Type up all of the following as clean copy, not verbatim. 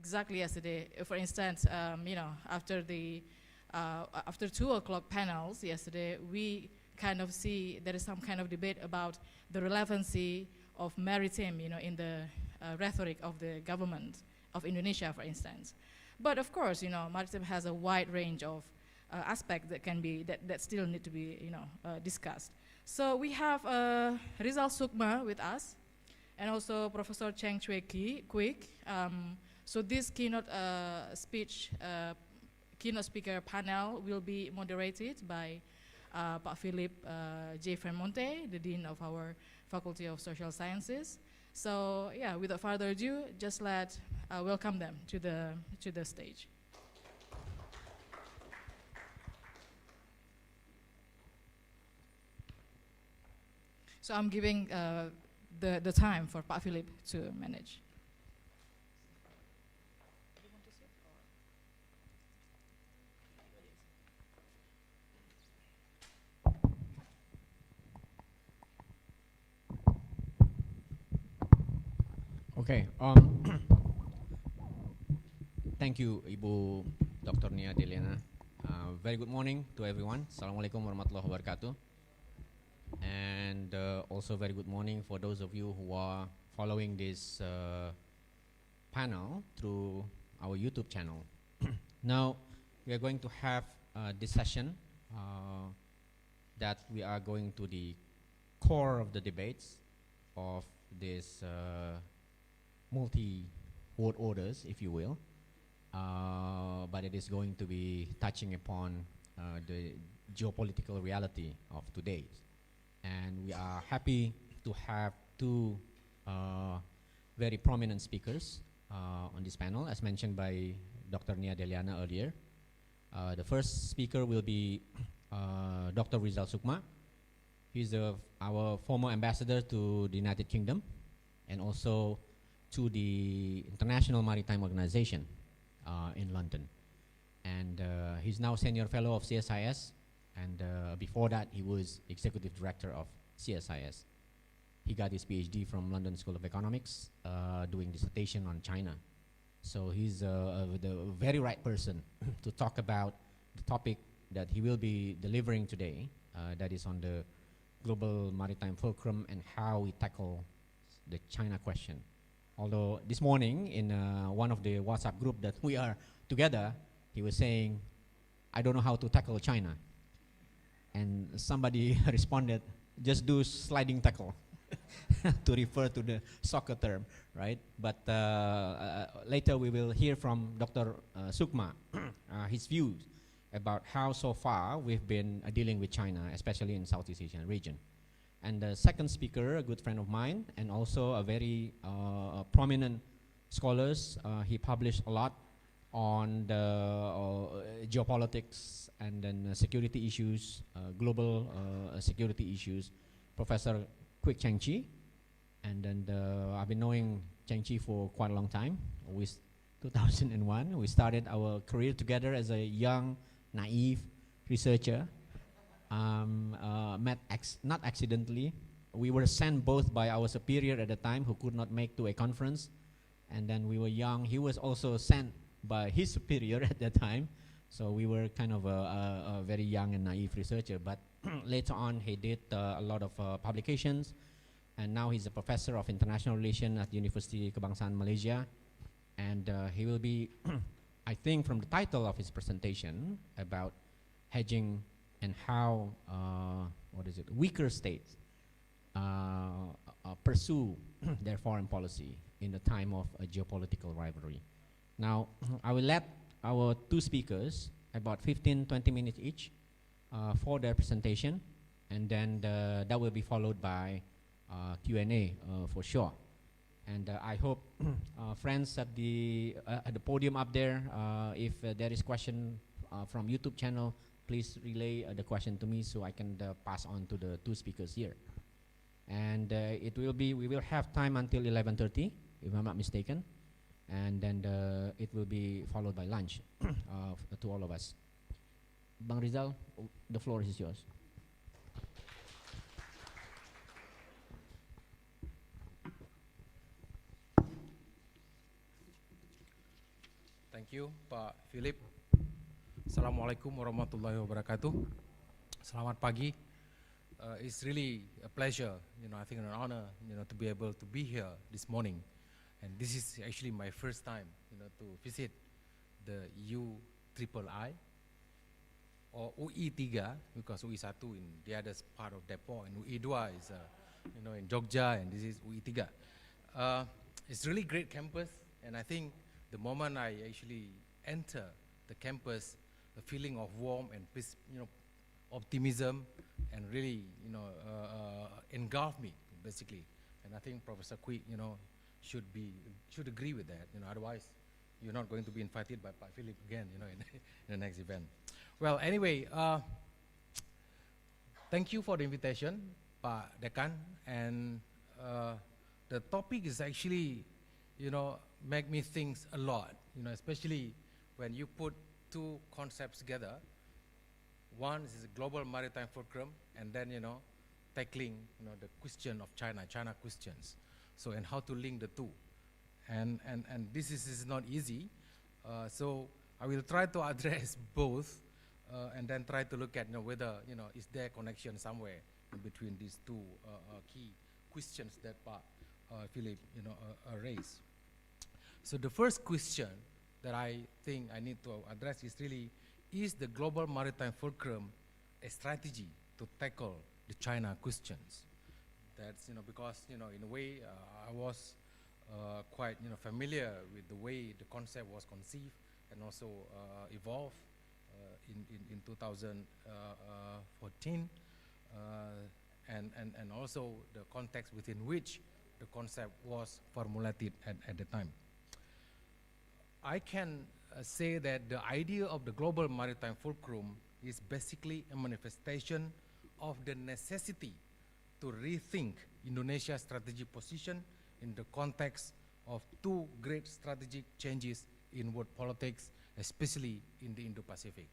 exactly yesterday. For instance, after 2 o'clock panels yesterday, we kind of see there is some kind of debate about the relevancy of maritime, in the rhetoric of the government of Indonesia, for instance. But of course, maritime has a wide range of aspects that still need to be, discussed. So we have Rizal Sukma with us, and also Professor Cheng Chue Quick. So this keynote speaker panel will be moderated by Pak Philip J. Fremonte, the Dean of our Faculty of Social Sciences. So yeah, without further ado, just welcome them to the stage. So I'm giving the time for Pak Philip to manage. Okay. Thank you, Ibu Dr. Nia Deliana. Very good morning to everyone. Assalamualaikum warahmatullahi wabarakatuh. And also very good morning for those of you who are following this panel through our YouTube channel. Now, we are going to have this session that we are going to the core of the debates of this multi-world orders, if you will, but it is going to be touching upon the geopolitical reality of today. And we are happy to have two very prominent speakers on this panel, as mentioned by Dr. Nia Deliana earlier. The first speaker will be Dr. Rizal Sukma. He's our former ambassador to the United Kingdom and also to the International Maritime Organization in London. And he's now Senior Fellow of CSIS, and before that he was Executive Director of CSIS. He got his PhD from London School of Economics, doing dissertation on China. So he's the very right person to talk about the topic that he will be delivering today, that is on the global maritime fulcrum and how we tackle the China question. Although this morning in one of the WhatsApp group that we are together, he was saying, I don't know how to tackle China. And somebody responded, just do sliding tackle, to refer to the soccer term, right? But later we will hear from Dr. Sukma, his views about how so far we've been dealing with China, especially in Southeast Asian region. And the second speaker, a good friend of mine, and also a very prominent scholar. He published a lot on the geopolitics and then security issues, global security issues, Professor Quick Cheng Chi. And then I've been knowing Cheng Chi for quite a long time. With 2001, we started our career together as a young, naive researcher. Met not accidentally. We were sent both by our superior at the time, who could not make to a conference, and then we were young. He was also sent by his superior at that time, so we were kind of a very young and naive researcher. But later on, he did a lot of publications, and now he's a professor of international relations at University Kebangsaan Malaysia, and he will be, I think, from the title of his presentation about hedging and how weaker states pursue their foreign policy in the time of a geopolitical rivalry. Now, I will let our two speakers about 15-20 minutes each for their presentation, and then that will be followed by Q&A for sure. And I hope friends at the podium up there, if there is question from YouTube channel, please relay the question to me so I can pass on to the two speakers here. And we will have time until 11:30, if I'm not mistaken. And then it will be followed by lunch to all of us. Bang Rizal, the floor is yours. Thank you, Pak Philip. Assalamualaikum warahmatullahi wabarakatuh. Selamat pagi. It's really a pleasure, I think an honor, to be able to be here this morning. And this is actually my first time, to visit the UIII or UI3, because UI1 in the other part of Depok, and UI2 is, in Jogja, and this is UI3. It's really great campus, and I think the moment I actually enter the campus, a feeling of warmth and peace, optimism, and really, engulf me basically. And I think Professor Quick, should agree with that. Otherwise, you're not going to be invited by Pak Philip again, in the next event. Well, anyway, thank you for the invitation, Pak Dekan, and the topic is actually, make me think a lot, especially when you put two concepts together. One is the global maritime fulcrum, and then, tackling, the question of China questions. So, and how to link the two. And this is not easy. So I will try to address both, and then try to look at, whether, is there a connection somewhere in between these two key questions that Philip, raised. So the first question that I think I need to address is really, is the global maritime fulcrum a strategy to tackle the China questions? That's, because, in a way, I was quite, familiar with the way the concept was conceived and also evolved in 2014, and also the context within which the concept was formulated at the time. I can say that the idea of the global maritime fulcrum is basically a manifestation of the necessity to rethink Indonesia's strategic position in the context of two great strategic changes in world politics, especially in the Indo-Pacific.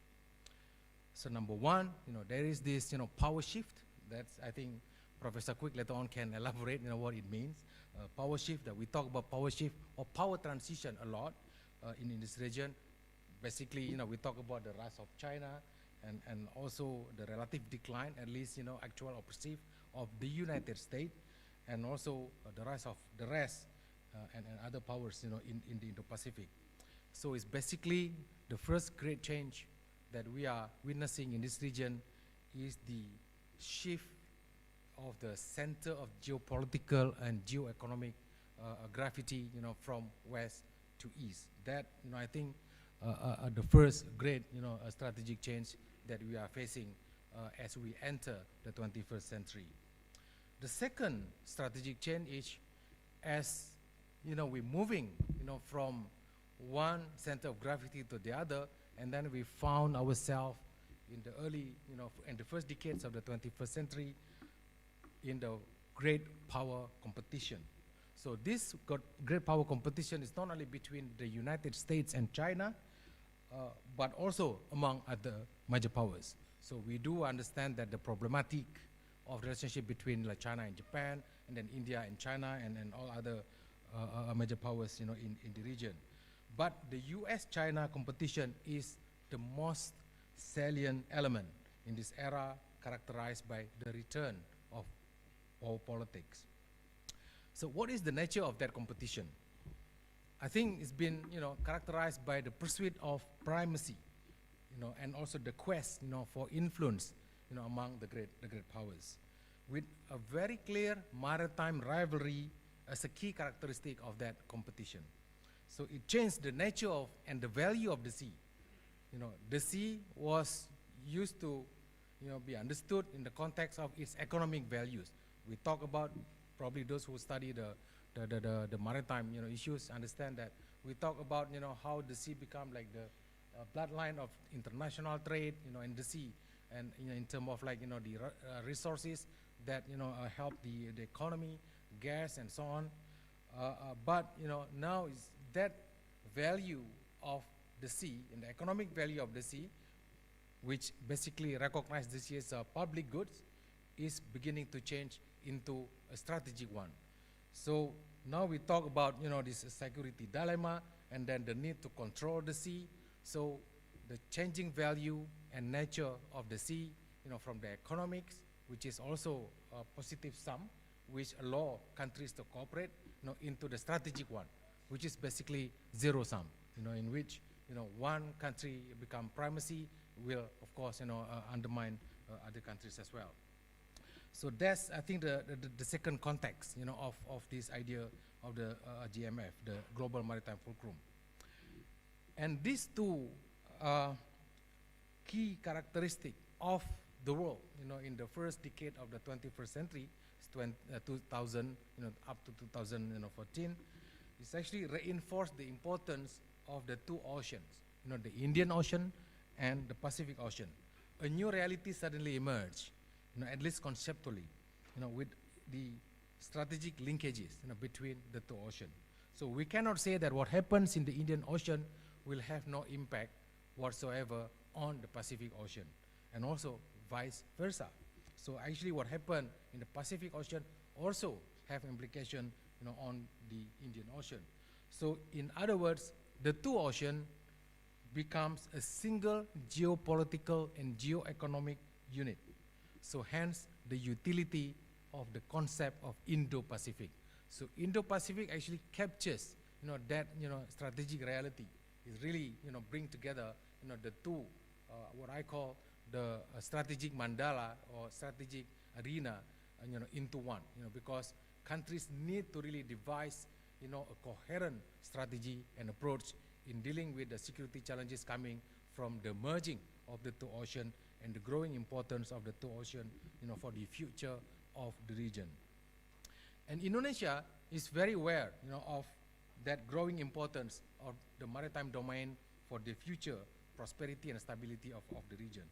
So number one, there is this, power shift. That's, I think, Professor Quick later on can elaborate, what it means. Power shift, that we talk about power shift or power transition a lot in this region. Basically, we talk about the rise of China and also the relative decline, at least, actual or perceived, of the United States, and also the rise of the rest and other powers, in the Indo-Pacific. So it's basically the first great change that we are witnessing in this region is the shift of the center of geopolitical and geoeconomic gravity, from west to east. That, I think, the first great, strategic change that we are facing as we enter the 21st century. The second strategic change is, as we're moving, from one center of gravity to the other, and then we found ourselves in the early, in the first decades of the 21st century, in the great power competition. So this great power competition is not only between the United States and China, but also among other major powers. So we do understand that the problematic of the relationship between China and Japan, and then India and China, and all other major powers, in the region. But the US-China competition is the most salient element in this era, characterized by the return of power politics. So what is the nature of that competition? I think it's been, characterized by the pursuit of primacy, and also the quest, for influence, among the great powers, with a very clear maritime rivalry as a key characteristic of that competition. So it changed the nature of and the value of the sea. The sea was used to, be understood in the context of its economic values. We talk about, probably those who study the maritime, issues understand that we talk about, how the sea become like the bloodline of international trade, in the sea, and in terms of like, the resources that, help the economy, gas and so on. But, now is that value of the sea and the economic value of the sea, which basically recognize this as public goods, is beginning to change into a strategic one. So now we talk about, this security dilemma, and then the need to control the sea. So the changing value and nature of the sea, from the economics, which is also a positive sum, which allow countries to cooperate, into the strategic one, which is basically zero sum, in which, one country become primacy will, of course, undermine other countries as well. So that's, I think, the second context, of this idea of the GMF, the Global Maritime Fulcrum. And these two key characteristics of the world, in the first decade of the 21st century, 2000, up to 2014, it's actually reinforced the importance of the two oceans, the Indian Ocean and the Pacific Ocean. A new reality suddenly emerged, at least conceptually, with the strategic linkages, between the two oceans. So we cannot say that what happens in the Indian Ocean will have no impact whatsoever on the Pacific Ocean, and also vice versa. So actually what happened in the Pacific Ocean also have implication, on the Indian Ocean. So in other words, the two oceans becomes a single geopolitical and geoeconomic unit. So hence the utility of the concept of Indo-Pacific. So Indo-Pacific actually captures, that, strategic reality. It really, bring together, the two, what I call the strategic mandala or strategic arena, into one, because countries need to really devise, a coherent strategy and approach in dealing with the security challenges coming from the merging of the two oceans and the growing importance of the two oceans, for the future of the region. And Indonesia is very aware, of that growing importance of the maritime domain for the future prosperity and stability of the region.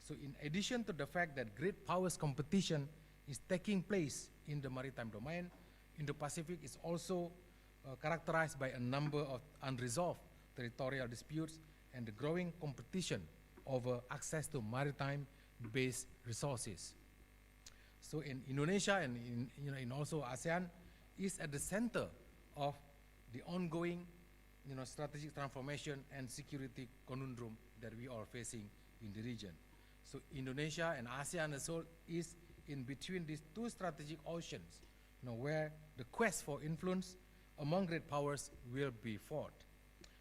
So in addition to the fact that great powers competition is taking place in the maritime domain, Indo-Pacific is also characterized by a number of unresolved territorial disputes and the growing competition over access to maritime-based resources. So in Indonesia and in also ASEAN is at the center of the ongoing, strategic transformation and security conundrum that we are facing in the region. So Indonesia and ASEAN as well is in between these two strategic oceans, where the quest for influence among great powers will be fought.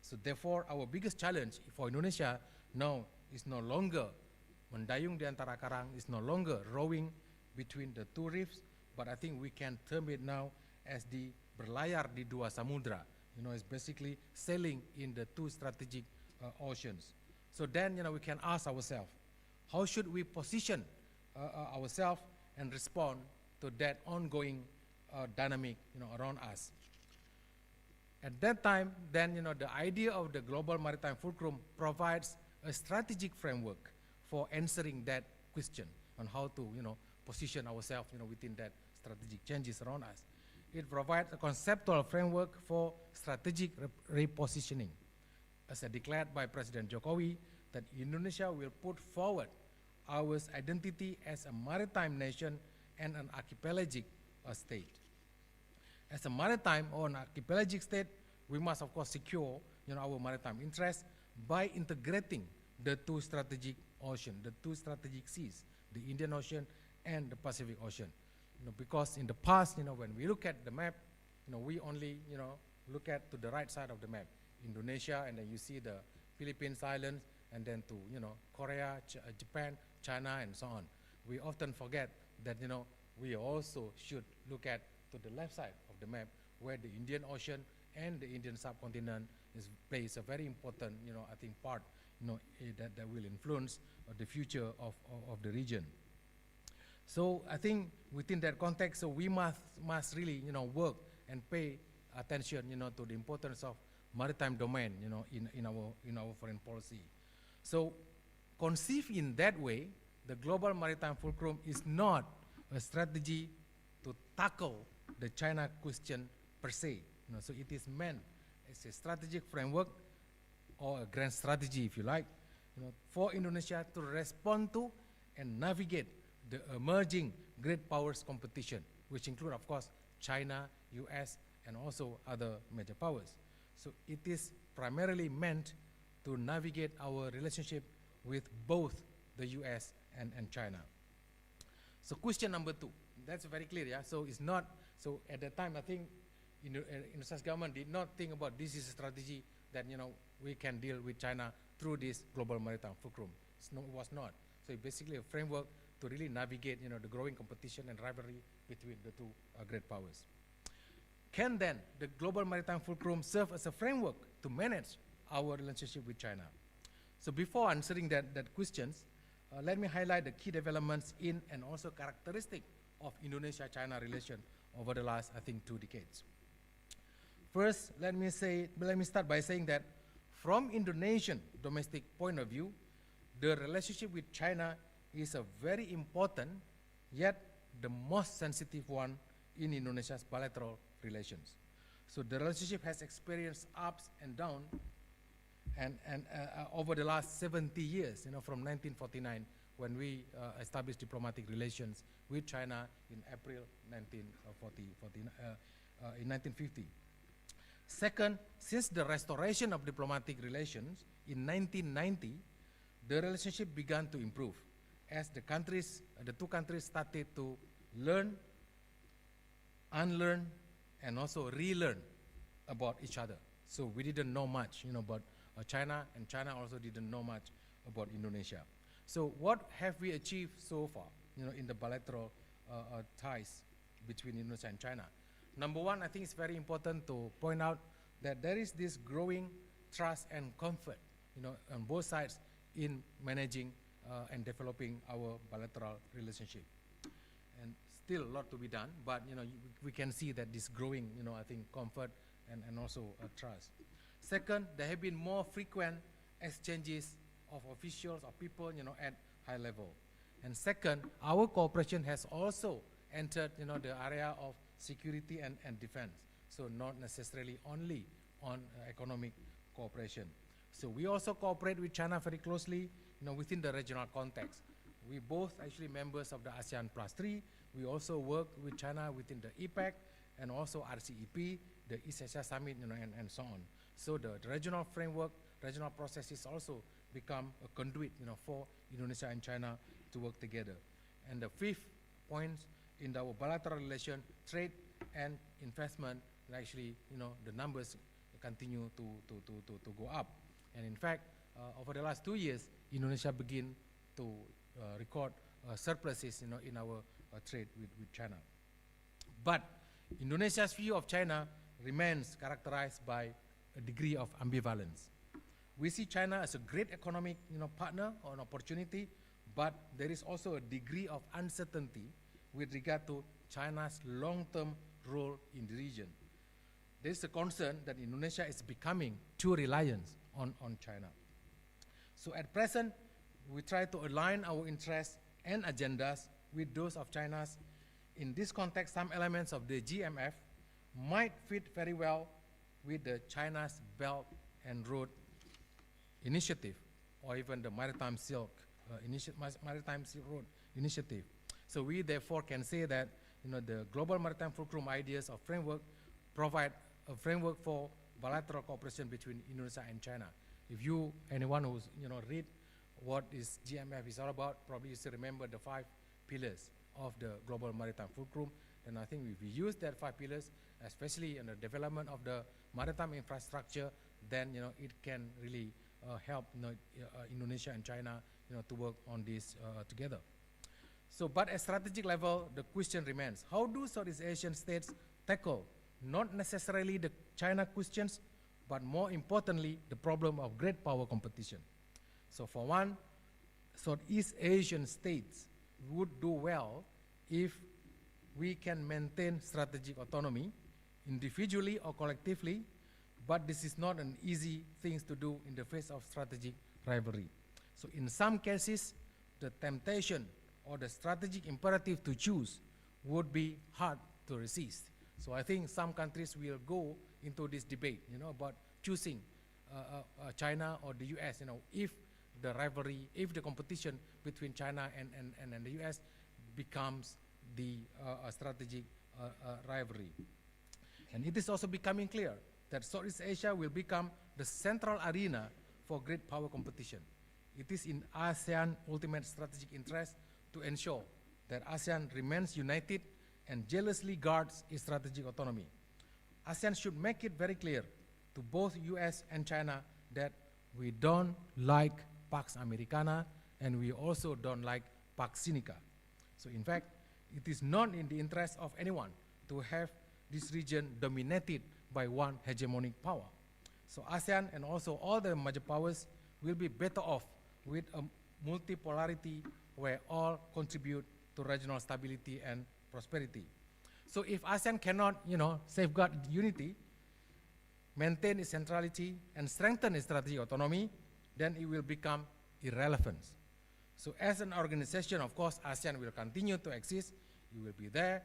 So therefore, our biggest challenge for Indonesia now is no longer mendayung di antara karang, is no longer rowing between the two reefs, but I think we can term it now as the berlayar di dua samudra. It's basically sailing in the two strategic oceans. So then, we can ask ourselves, how should we position ourselves and respond to that ongoing dynamic, around us? At that time, then, the idea of the Global Maritime Fulcrum provides a strategic framework for answering that question on how to, position ourselves, within that strategic changes around us. It provides a conceptual framework for strategic repositioning, as declared by President Jokowi, that Indonesia will put forward our identity as a maritime nation and an archipelagic state. As a maritime or an archipelagic state, we must of course secure, our maritime interests by integrating the two strategic oceans, the two strategic seas, the Indian Ocean and the Pacific Ocean. Because in the past, when we look at the map, we only, look at to the right side of the map, Indonesia, and then you see the Philippines Islands, and then to, Korea, Japan, China, and so on. We often forget that, we also should look at to the left side of the map, where the Indian Ocean and the Indian subcontinent plays a very important, I think part, that will influence the future of the region. So I think within that context, so we must really, work and pay attention, to the importance of maritime domain, in our foreign policy. So conceived in that way, the Global Maritime Fulcrum is not a strategy to tackle the China question per se. So it is meant as a strategic framework or a grand strategy, if you like, for Indonesia to respond to and navigate the emerging great powers competition, which include, of course, China, US, and also other major powers. So it is primarily meant to navigate our relationship with both the US and China. So question number 2, that's very clear, yeah? So it's not, so at that time I think Indonesia's government did not think about this is a strategy that, you know, we can deal with China through this global maritime fulcrum. It was not. So it's basically a framework to really navigate, you know, the growing competition and rivalry between the two great powers. Can then the global maritime fulcrum serve as a framework to manage our relationship with China? So before answering that questions, let me highlight the key developments in and also characteristic of Indonesia-China relation over the last, I think, 2 decades. First, let me start by saying that from Indonesian domestic point of view, the relationship with China is a very important, yet the most sensitive one in Indonesia's bilateral relations. So the relationship has experienced ups and downs and over the last 70 years, you know, from 1949, when we established diplomatic relations with China in April 1950. Second, since the restoration of diplomatic relations in 1990, the relationship began to improve as the two countries started to learn, unlearn, and also relearn about each other. So we didn't know much, you know, about China, and China also didn't know much about Indonesia. So what have we achieved so far, you know, in the bilateral ties between Indonesia and China? Number one, I think it's very important to point out that there is this growing trust and comfort, you know, on both sides in managing and developing our bilateral relationship. And still a lot to be done, but, you know, we can see that this growing, you know, I think, comfort and also trust. Second, there have been more frequent exchanges of officials or people, you know, at high level. And second, our cooperation has also entered, you know, the area of security and defense. So not necessarily only on economic cooperation. So we also cooperate with China very closely, you know, within the regional context. We both actually members of the ASEAN Plus 3. We also work with China within the EPEC and also RCEP, the East Asia Summit, you know, and so on. So the regional framework, regional processes also become a conduit, you know, for Indonesia and China to work together. And the fifth point in our bilateral relation, trade and investment, actually, you know, the numbers continue to go up. And in fact, over the last 2 years, Indonesia begin to record surpluses, you know, in our trade with China. But Indonesia's view of China remains characterized by a degree of ambivalence. We see China as a great economic, you know, partner or an opportunity, but there is also a degree of uncertainty with regard to China's long-term role in the region. There is a concern that Indonesia is becoming too reliant on China. So at present, we try to align our interests and agendas with those of China's. In this context, some elements of the GMF might fit very well with the China's Belt and Road Initiative, or even the Maritime Silk Road Initiative. So we therefore can say that, you know, the global maritime fulcrum ideas of framework provide a framework for bilateral cooperation between Indonesia and China. If anyone who's, you know, read what is GMF is all about, probably you still remember the 5 pillars of the global maritime fulcrum. And I think if we use that 5 pillars, especially in the development of the maritime infrastructure, then, you know, it can really help, you know, Indonesia and China, you know, to work on this together. So, but at strategic level, the question remains: how do Southeast Asian states tackle not necessarily the China questions, but more importantly, the problem of great power competition? So, for one, Southeast Asian states would do well if we can maintain strategic autonomy, individually or collectively, but this is not an easy thing to do in the face of strategic rivalry. So in some cases, the temptation or the strategic imperative to choose would be hard to resist. So I think some countries will go into this debate, you know, about choosing China or the US, you know, if the rivalry, if the competition between China and the US becomes the strategic rivalry. And it is also becoming clear that Southeast Asia will become the central arena for great power competition. It is in ASEAN's ultimate strategic interest to ensure that ASEAN remains united and jealously guards its strategic autonomy. ASEAN should make it very clear to both US and China that we don't like Pax Americana and we also don't like Pax Sinica. So in fact, it is not in the interest of anyone to have this region dominated by one hegemonic power. So ASEAN and also all the major powers will be better off with a multipolarity where all contribute to regional stability and prosperity. So if ASEAN cannot, safeguard unity, maintain its centrality, and strengthen its strategic autonomy, then it will become irrelevant. So as an organization, of course, ASEAN will continue to exist. It will be there,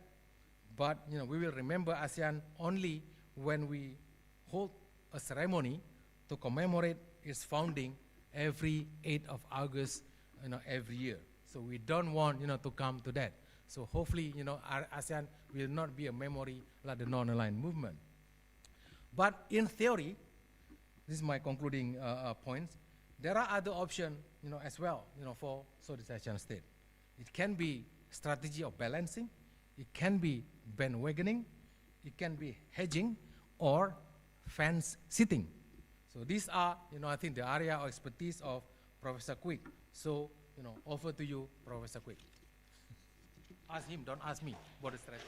but we will remember ASEAN only when we hold a ceremony to commemorate its founding every 8th of August, every year. So we don't want, to come to that. So hopefully, ASEAN will not be a memory like the non-aligned movement. But in theory, this is my concluding points, there are other options, as well, for Southeast Asian state. It can be strategy of balancing, it can be bandwagoning, it can be hedging, or fence sitting. So these are, I think the area of expertise of Professor Quick. So, over to you, Professor Quick. Ask him, don't ask me what is strategy.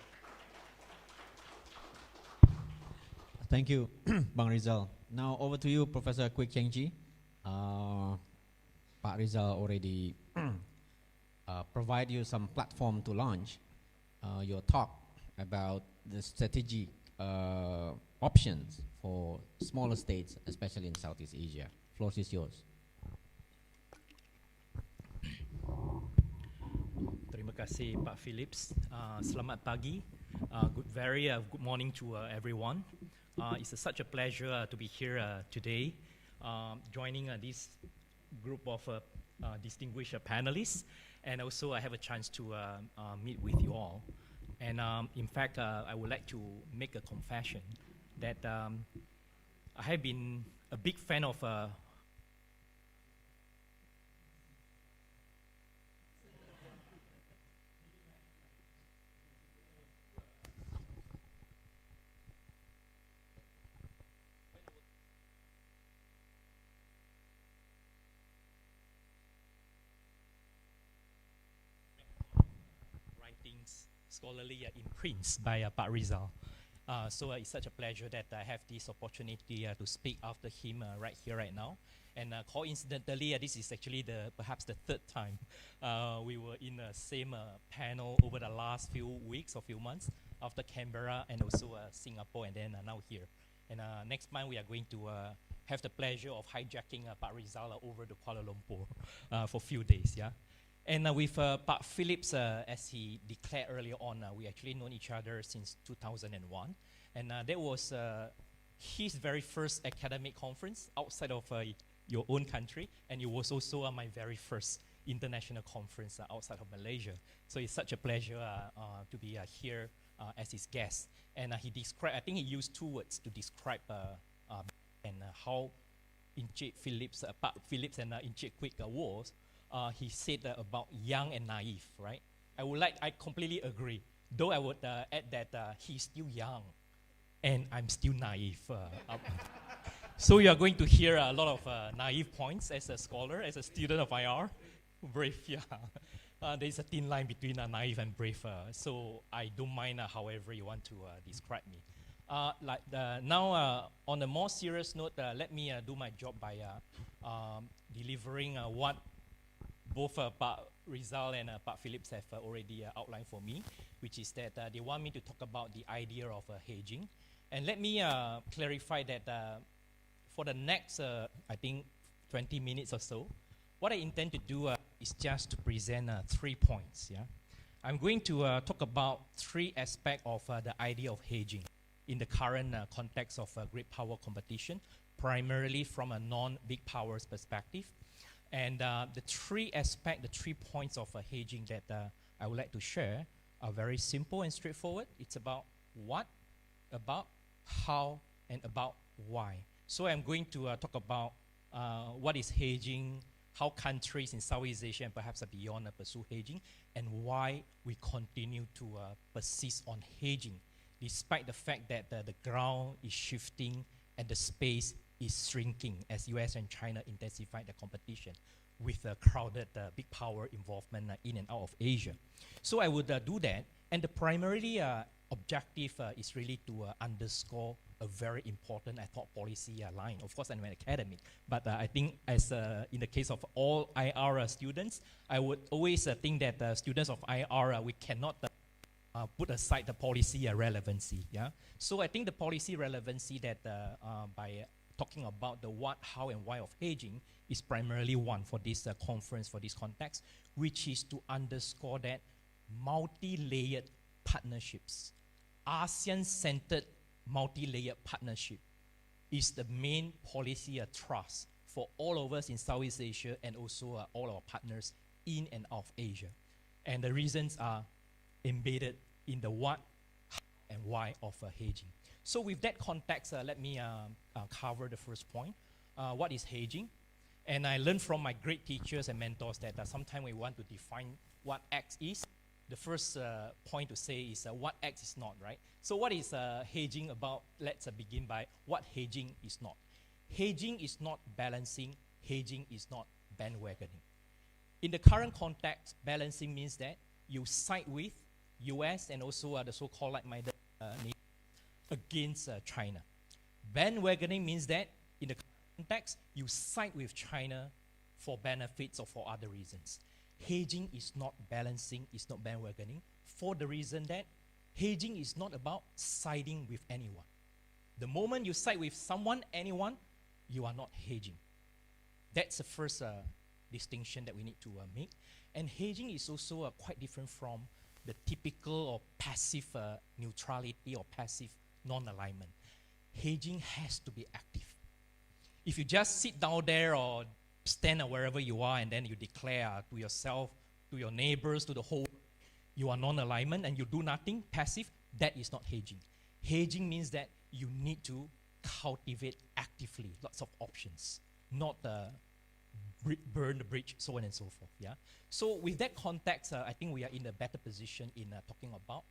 Thank you, Bang Rizal. Now over to you, Professor Quick Chengji. Pak Rizal already provide you some platform to launch your talk about the strategic options for smaller states, especially in Southeast Asia. Floor is yours. Terima kasih, Pak Phillips. Selamat pagi. Good morning to everyone. It's such a pleasure to be here today, joining this group of distinguished panelists, and also I have a chance to meet with you all. And in fact, I would like to make a confession that I have been a big fan of scholarly imprints by Pak Rizal. So it's such a pleasure that I have this opportunity to speak after him right here, right now. And coincidentally, this is actually perhaps the third time we were in the same panel over the last few weeks or few months, after Canberra and also Singapore, and then now here. And next month we are going to have the pleasure of hijacking Pak Rizal over to Kuala Lumpur for a few days. Yeah. And with Pak Phillips, as he declared earlier on, we actually known each other since 2001. And that was his very first academic conference outside of your own country. And it was also my very first international conference outside of Malaysia. So it's such a pleasure to be here as his guest. And he described, I think he used two words to describe and how Encik Phillips, Pak Phillips and Encik Quick was. He said about young and naive, right? I completely agree. Though I would add that he's still young and I'm still naive. So you are going to hear a lot of naive points as a scholar, as a student of IR. Brave, yeah. There's a thin line between naive and brave. So I don't mind however you want to describe me. Now, on a more serious note, let me do my job by delivering what both Pak Rizal and Pak Phillips have already outlined for me, which is that they want me to talk about the idea of hedging. And let me clarify that for the next, I think, 20 minutes or so, what I intend to do is just to present 3 points. Yeah, I'm going to talk about 3 aspects of the idea of hedging in the current context of great power competition, primarily from a non-big powers perspective. And the 3 points of hedging that I would like to share are very simple and straightforward. It's about what, about how, and about why. So I'm going to talk about what is hedging, how countries in Southeast Asia and perhaps beyond pursue hedging, and why we continue to persist on hedging, despite the fact that the ground is shifting and the space is shrinking as US and China intensify the competition with a crowded big power involvement in and out of Asia. So I would do that, and the primarily objective is really to underscore a very important, I thought, policy line. Of course, I'm an academic, but I think as in the case of all IR students, I would always think that students of IR, we cannot put aside the policy relevancy. Yeah. So I think the policy relevancy that by talking about the what, how, and why of hedging is primarily one for this conference, for this context, which is to underscore that multi-layered partnerships, ASEAN-centered multi-layered partnership is the main policy thrust for all of us in Southeast Asia and also all our partners in and out of Asia. And the reasons are embedded in the what, how, and why of hedging. So with that context, let me cover the first point. What is hedging? And I learned from my great teachers and mentors that sometimes we want to define what X is. The first point to say is what X is not, right? So what is hedging about? Let's begin by what hedging is not. Hedging is not balancing. Hedging is not bandwagoning. In the current context, balancing means that you side with US and also the so-called like-minded nation against China. Bandwagoning means that in the context, you side with China for benefits or for other reasons. Hedging is not balancing, it's not bandwagoning, for the reason that hedging is not about siding with anyone. The moment you side with someone, anyone, you are not hedging. That's the first distinction that we need to make. And hedging is also quite different from the typical or passive neutrality or passive non-alignment. Hedging has to be active. If you just sit down there or stand wherever you are and then you declare to yourself, to your neighbors, to the whole, you are non-alignment and you do nothing, passive, that is not hedging. Hedging means that you need to cultivate actively lots of options, not burn the bridge, so on and so forth. Yeah. So with that context, I think we are in a better position in talking about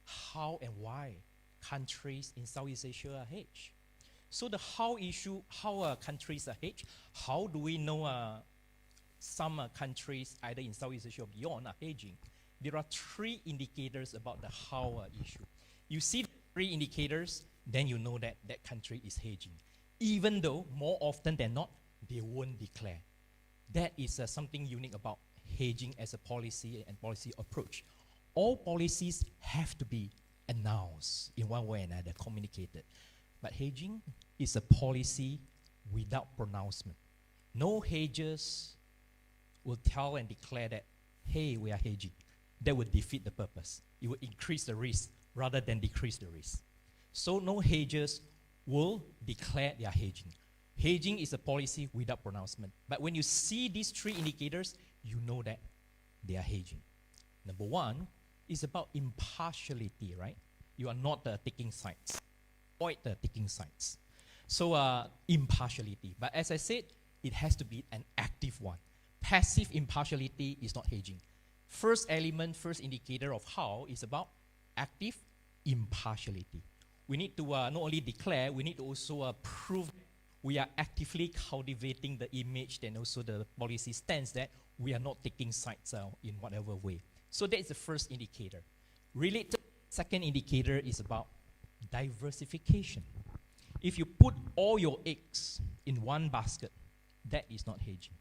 how and why countries in Southeast Asia hedge. So the how issue, how countries hedge, how do we know some countries either in Southeast Asia or beyond are hedging? There are three indicators about the how issue. You see the three indicators, then you know that that country is hedging. Even though more often than not, they won't declare. That is something unique about hedging as a policy and policy approach. All policies have to be announced in one way or another, communicated. But hedging is a policy without pronouncement. No hedgers will tell and declare that, hey, we are hedging. That would defeat the purpose. It would increase the risk rather than decrease the risk. So no hedgers will declare they are hedging. Hedging is a policy without pronouncement. But when you see these three indicators, you know that they are hedging. Number one is about impartiality, right? You are not taking sides. Avoid taking sides. So impartiality. But as I said, it has to be an active one. Passive impartiality is not hedging. First element, first indicator of how is about active impartiality. We need to not only declare, we need to also prove we are actively cultivating the image and also the policy stance that we are not taking sides in whatever way. So that is the first indicator. Related, second indicator is about diversification. If you put all your eggs in one basket, that is not hedging.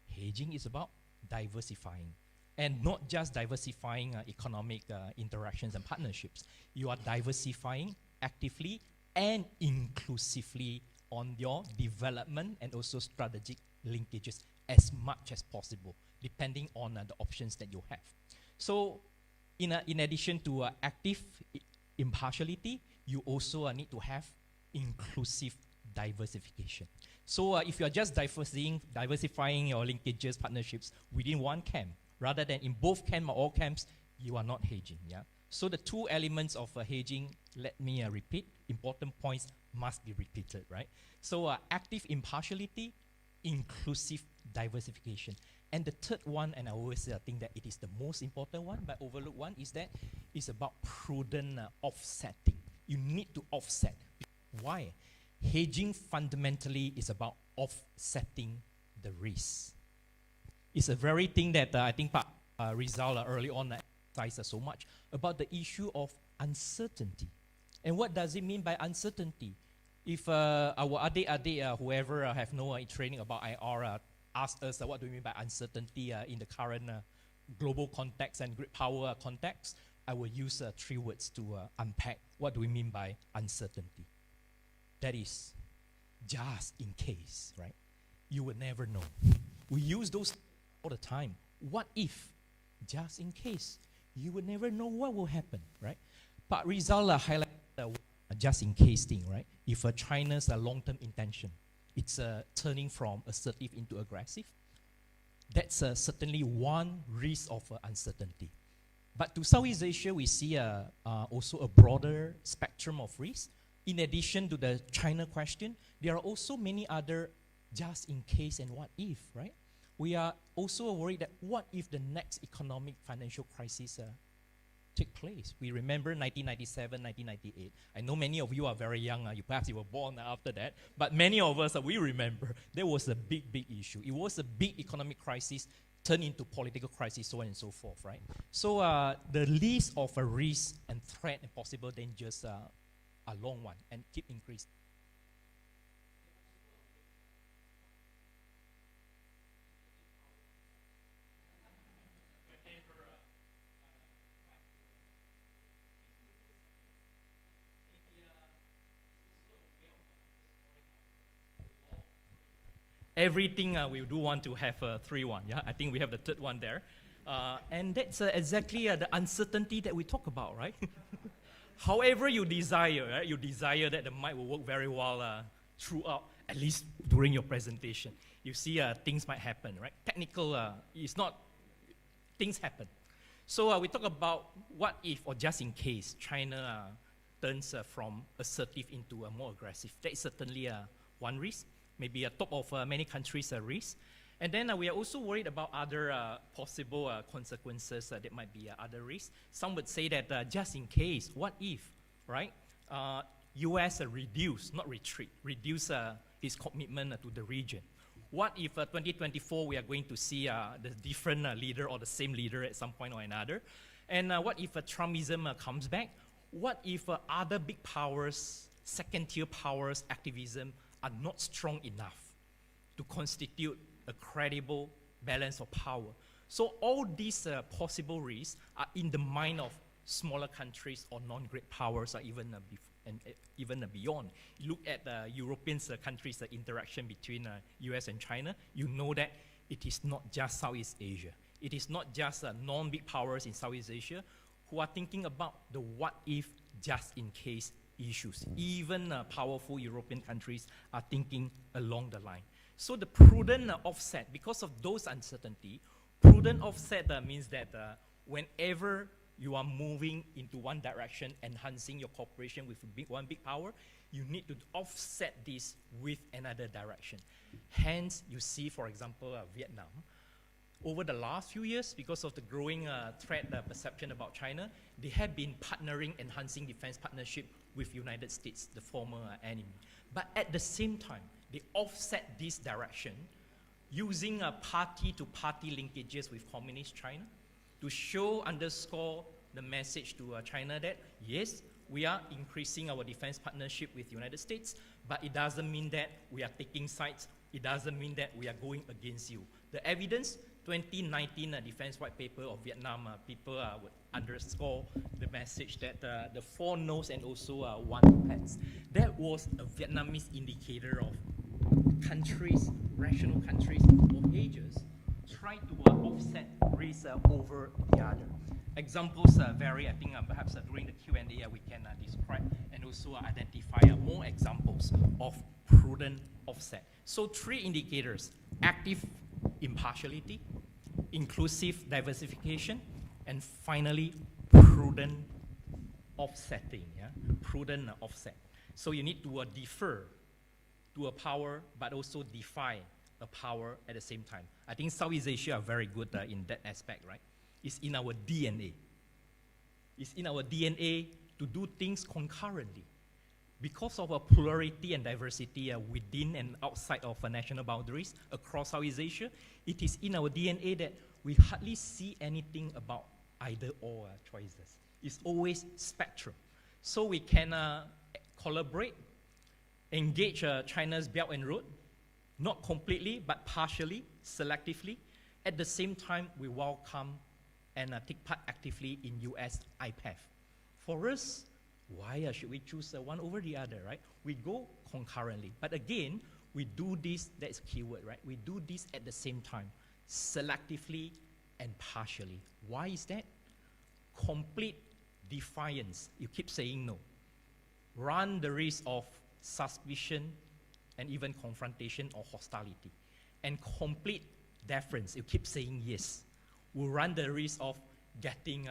Hedging is about diversifying. And not just diversifying economic interactions and partnerships. You are diversifying actively and inclusively on your development and also strategic linkages as much as possible, depending on the options that you have. So in addition to active impartiality, you also need to have inclusive diversification. So if you are just diversifying your linkages, partnerships within one camp, rather than in both camps or all camps, you are not hedging. Yeah. So the two elements of hedging let me repeat, important points must be repeated, right? So active impartiality, inclusive diversification. And the third one, and I always think that it is the most important one, but overlooked one, is that it's about prudent offsetting. You need to offset. Why? Hedging fundamentally is about offsetting the risk. It's a very thing that I think Pak Rizal early on emphasized so much about the issue of uncertainty. And what does it mean by uncertainty? If our adik-adik, whoever have no training about IR, ask us what do we mean by uncertainty in the current global context and great power context, I will use 3 words to unpack what do we mean by uncertainty. That is, just in case, right? You will never know. We use those all the time. What if? Just in case. You will never know what will happen, right? But Rizal highlighted the just in case thing, right? If China's long-term intention, it's turning from assertive into aggressive, that's certainly one risk of uncertainty. But to Southeast Asia, we see also a broader spectrum of risks. In addition to the China question, there are also many other just in case and what if, right? We are also worried that what if the next economic financial crisis take place? We remember 1997, 1998. I know many of you are very young. Perhaps you were born after that. But many of us, we remember there was a big, big issue. It was a big economic crisis turned into political crisis, so on and so forth, right? So the list of risk and threat and possible dangers a long one and keep increasing. Everything we do want to have a 3-1, yeah? I think we have the third one there. And that's exactly the uncertainty that we talk about, right? However you desire, right? You desire that the mic will work very well throughout, at least during your presentation. You see things might happen, right? Technical, it's not, things happen. So we talk about what if or just in case China turns from assertive into a more aggressive. That is certainly one risk, maybe a top of many countries' risk. And then we are also worried about other possible consequences that might be other risks. Some would say that just in case, what if, right? US reduce, not retreat, reduce its commitment to the region. What if 2024 we are going to see the different leader or the same leader at some point or another? And what if Trumpism comes back? What if other big powers, second-tier powers, activism are not strong enough to constitute a credible balance of power? So all these possible risks are in the mind of smaller countries or non-great powers or even beyond. You look at European countries' interaction between US and China, you know that it is not just Southeast Asia. It is not just non-big powers in Southeast Asia who are thinking about the what-if, just-in-case issues. Even powerful European countries are thinking along the line. So the prudent offset, because of those uncertainty, prudent offset means that whenever you are moving into one direction, enhancing your cooperation with one big power, you need to offset this with another direction. Hence, you see, for example, Vietnam. Over the last few years, because of the growing threat perception about China, they have been partnering, enhancing defense partnership with United States, the former enemy. But at the same time, they offset this direction using party-to-party linkages with Communist China to show, underscore the message to China that, yes, we are increasing our defense partnership with the United States, but it doesn't mean that we are taking sides. It doesn't mean that we are going against you. The evidence, 2019 Defense White Paper of Vietnam, people would underscore the message that the 4 no's and also 1 heads. That was a Vietnamese indicator of countries, rational countries for ages, try to offset risk over the other. Examples vary. I think perhaps during the Q&A we can describe and also identify more examples of prudent offset. So 3 indicators: active impartiality, inclusive diversification, and finally prudent offsetting, yeah? Prudent offset. So you need to defer to a power, but also defy a power at the same time. I think Southeast Asia are very good in that aspect, right? It's in our DNA. It's in our DNA to do things concurrently. Because of our plurality and diversity within and outside of national boundaries across Southeast Asia, it is in our DNA that we hardly see anything about either or choices. It's always spectrum. So we can collaborate, engage China's Belt and Road, not completely, but partially, selectively. At the same time, we welcome and take part actively in US IPEF. For us, why should we choose one over the other, right? We go concurrently. But again, we do this, that's keyword, right? We do this at the same time, selectively and partially. Why is that? Complete defiance. You keep saying no. Run the risk of suspicion and even confrontation or hostility. And complete deference. You keep saying yes. Will run the risk of getting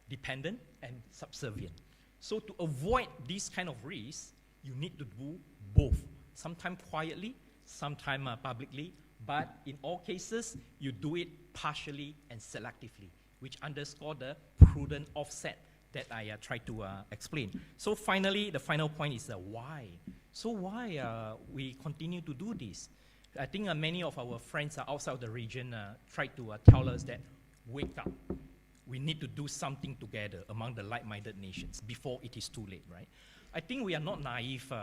dependent and subservient. So to avoid this kind of risk, you need to do both. Sometimes quietly, sometimes publicly, but in all cases, you do it partially and selectively, which underscore the prudent offset that I tried to explain. So finally, the final point is why. So why we continue to do this? I think many of our friends outside of the region try to tell us that, wake up. We need to do something together among the like-minded nations before it is too late, right? I think we are not naive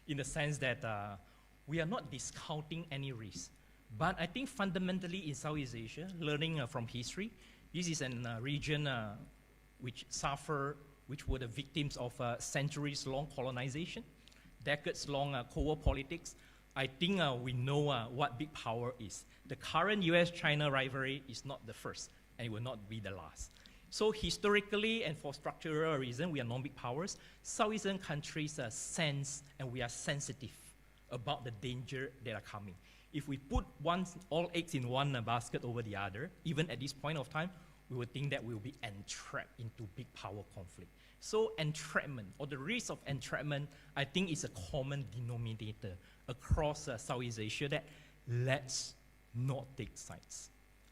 in the sense that we are not discounting any risk. But I think fundamentally in Southeast Asia, learning from history, this is a region which were the victims of centuries-long colonization, decades-long Cold War politics. I think we know what big power is. The current US-China rivalry is not the first, and it will not be the last. So historically and for structural reasons, we are non-big powers. Southeastern countries sense and we are sensitive about the danger that are coming. If we put all eggs in one basket over the other, even at this point of time, we would think that we will be entrapped into big power conflict. So entrapment, or the risk of entrapment, I think is a common denominator across Southeast Asia, that let's not take sides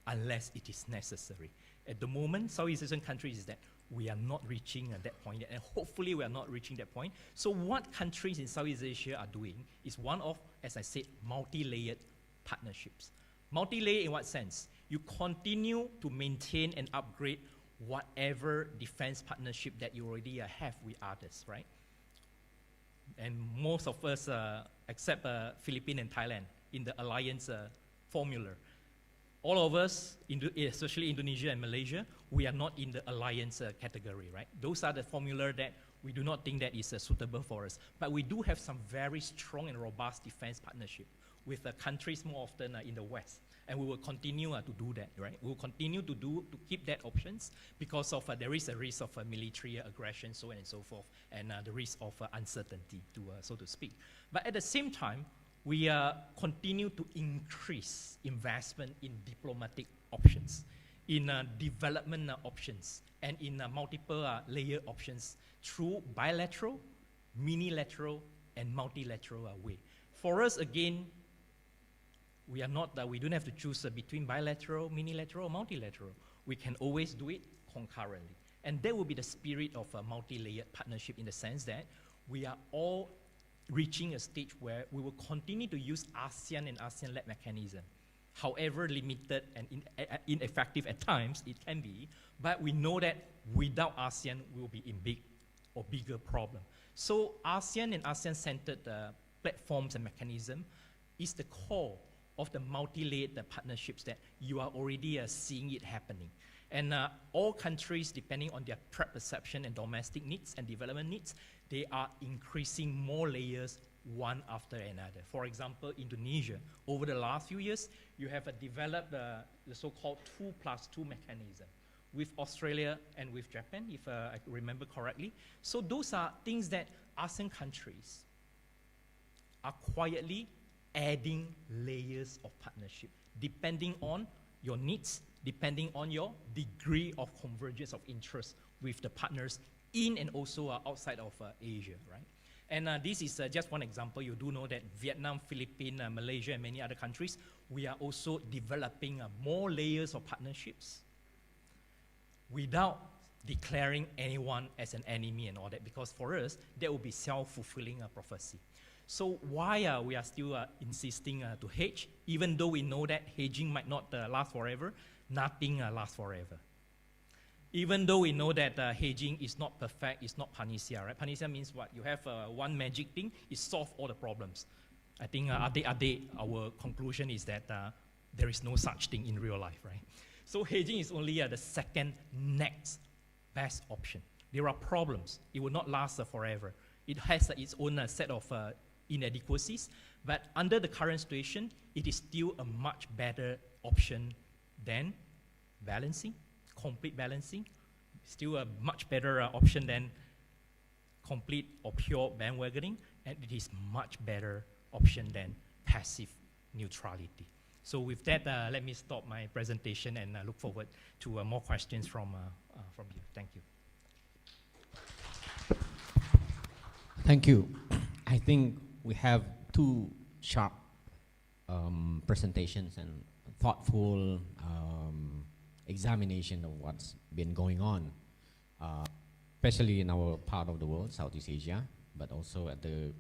unless it is necessary. At the moment, Southeast Asian countries is that we are not reaching that point yet, and hopefully we are not reaching that point. So what countries in Southeast Asia are doing is one of, as I said, multi-layered partnerships. Multi-layered in what sense? You continue to maintain and upgrade whatever defense partnership that you already have with others, right? And most of us, except Philippines and Thailand, in the alliance formula. All of us, especially Indonesia and Malaysia, we are not in the alliance category, right? Those are the formula that we do not think that is suitable for us. But we do have some very strong and robust defense partnership with countries more often in the West. And we will continue to do that, right? We will continue to keep that options because of there is a risk of military aggression, so on and so forth, and the risk of uncertainty, so to speak. But at the same time, we continue to increase investment in diplomatic options, in development options, and in multiple layer options through bilateral, minilateral, and multilateral way. For us, again, we don't have to choose between bilateral, minilateral, or multilateral. We can always do it concurrently. And that will be the spirit of a multi-layered partnership, in the sense that we are all reaching a stage where we will continue to use ASEAN and ASEAN-led mechanism. However limited and ineffective at times it can be, but we know that without ASEAN, we will be in bigger problem. So ASEAN and ASEAN-centered platforms and mechanism is the core of the multi-layered partnerships that you are already seeing it happening. And all countries, depending on their threat perception and domestic needs and development needs, they are increasing more layers one after another. For example, Indonesia, over the last few years, you have developed the so-called 2+2 mechanism with Australia and with Japan, if I remember correctly. So those are things that ASEAN countries are quietly adding layers of partnership, depending on your needs, depending on your degree of convergence of interest with the partners in and also outside of Asia, right? And this is just one example. You do know that Vietnam, Philippines, Malaysia, and many other countries, we are also developing more layers of partnerships without declaring anyone as an enemy and all that, because for us, that will be self-fulfilling prophecy. So why we are still insisting to hedge, even though we know that hedging might not last forever, nothing lasts forever. Even though we know that hedging is not perfect, it's not panacea, right? Panacea means what? You have one magic thing, it solves all the problems. I think our conclusion is that there is no such thing in real life, right? So hedging is only the second next best option. There are problems. It will not last forever. It has its own set of inadequacies, but under the current situation, it is still a much better option than balancing, complete balancing. Still a much better option than complete or pure bandwagoning, and it is much better option than passive neutrality. So with that, let me stop my presentation and look forward to more questions from you. Thank you. Thank you. I think we have two sharp presentations and thoughtful examination of what's been going on, especially in our part of the world, Southeast Asia, but also at the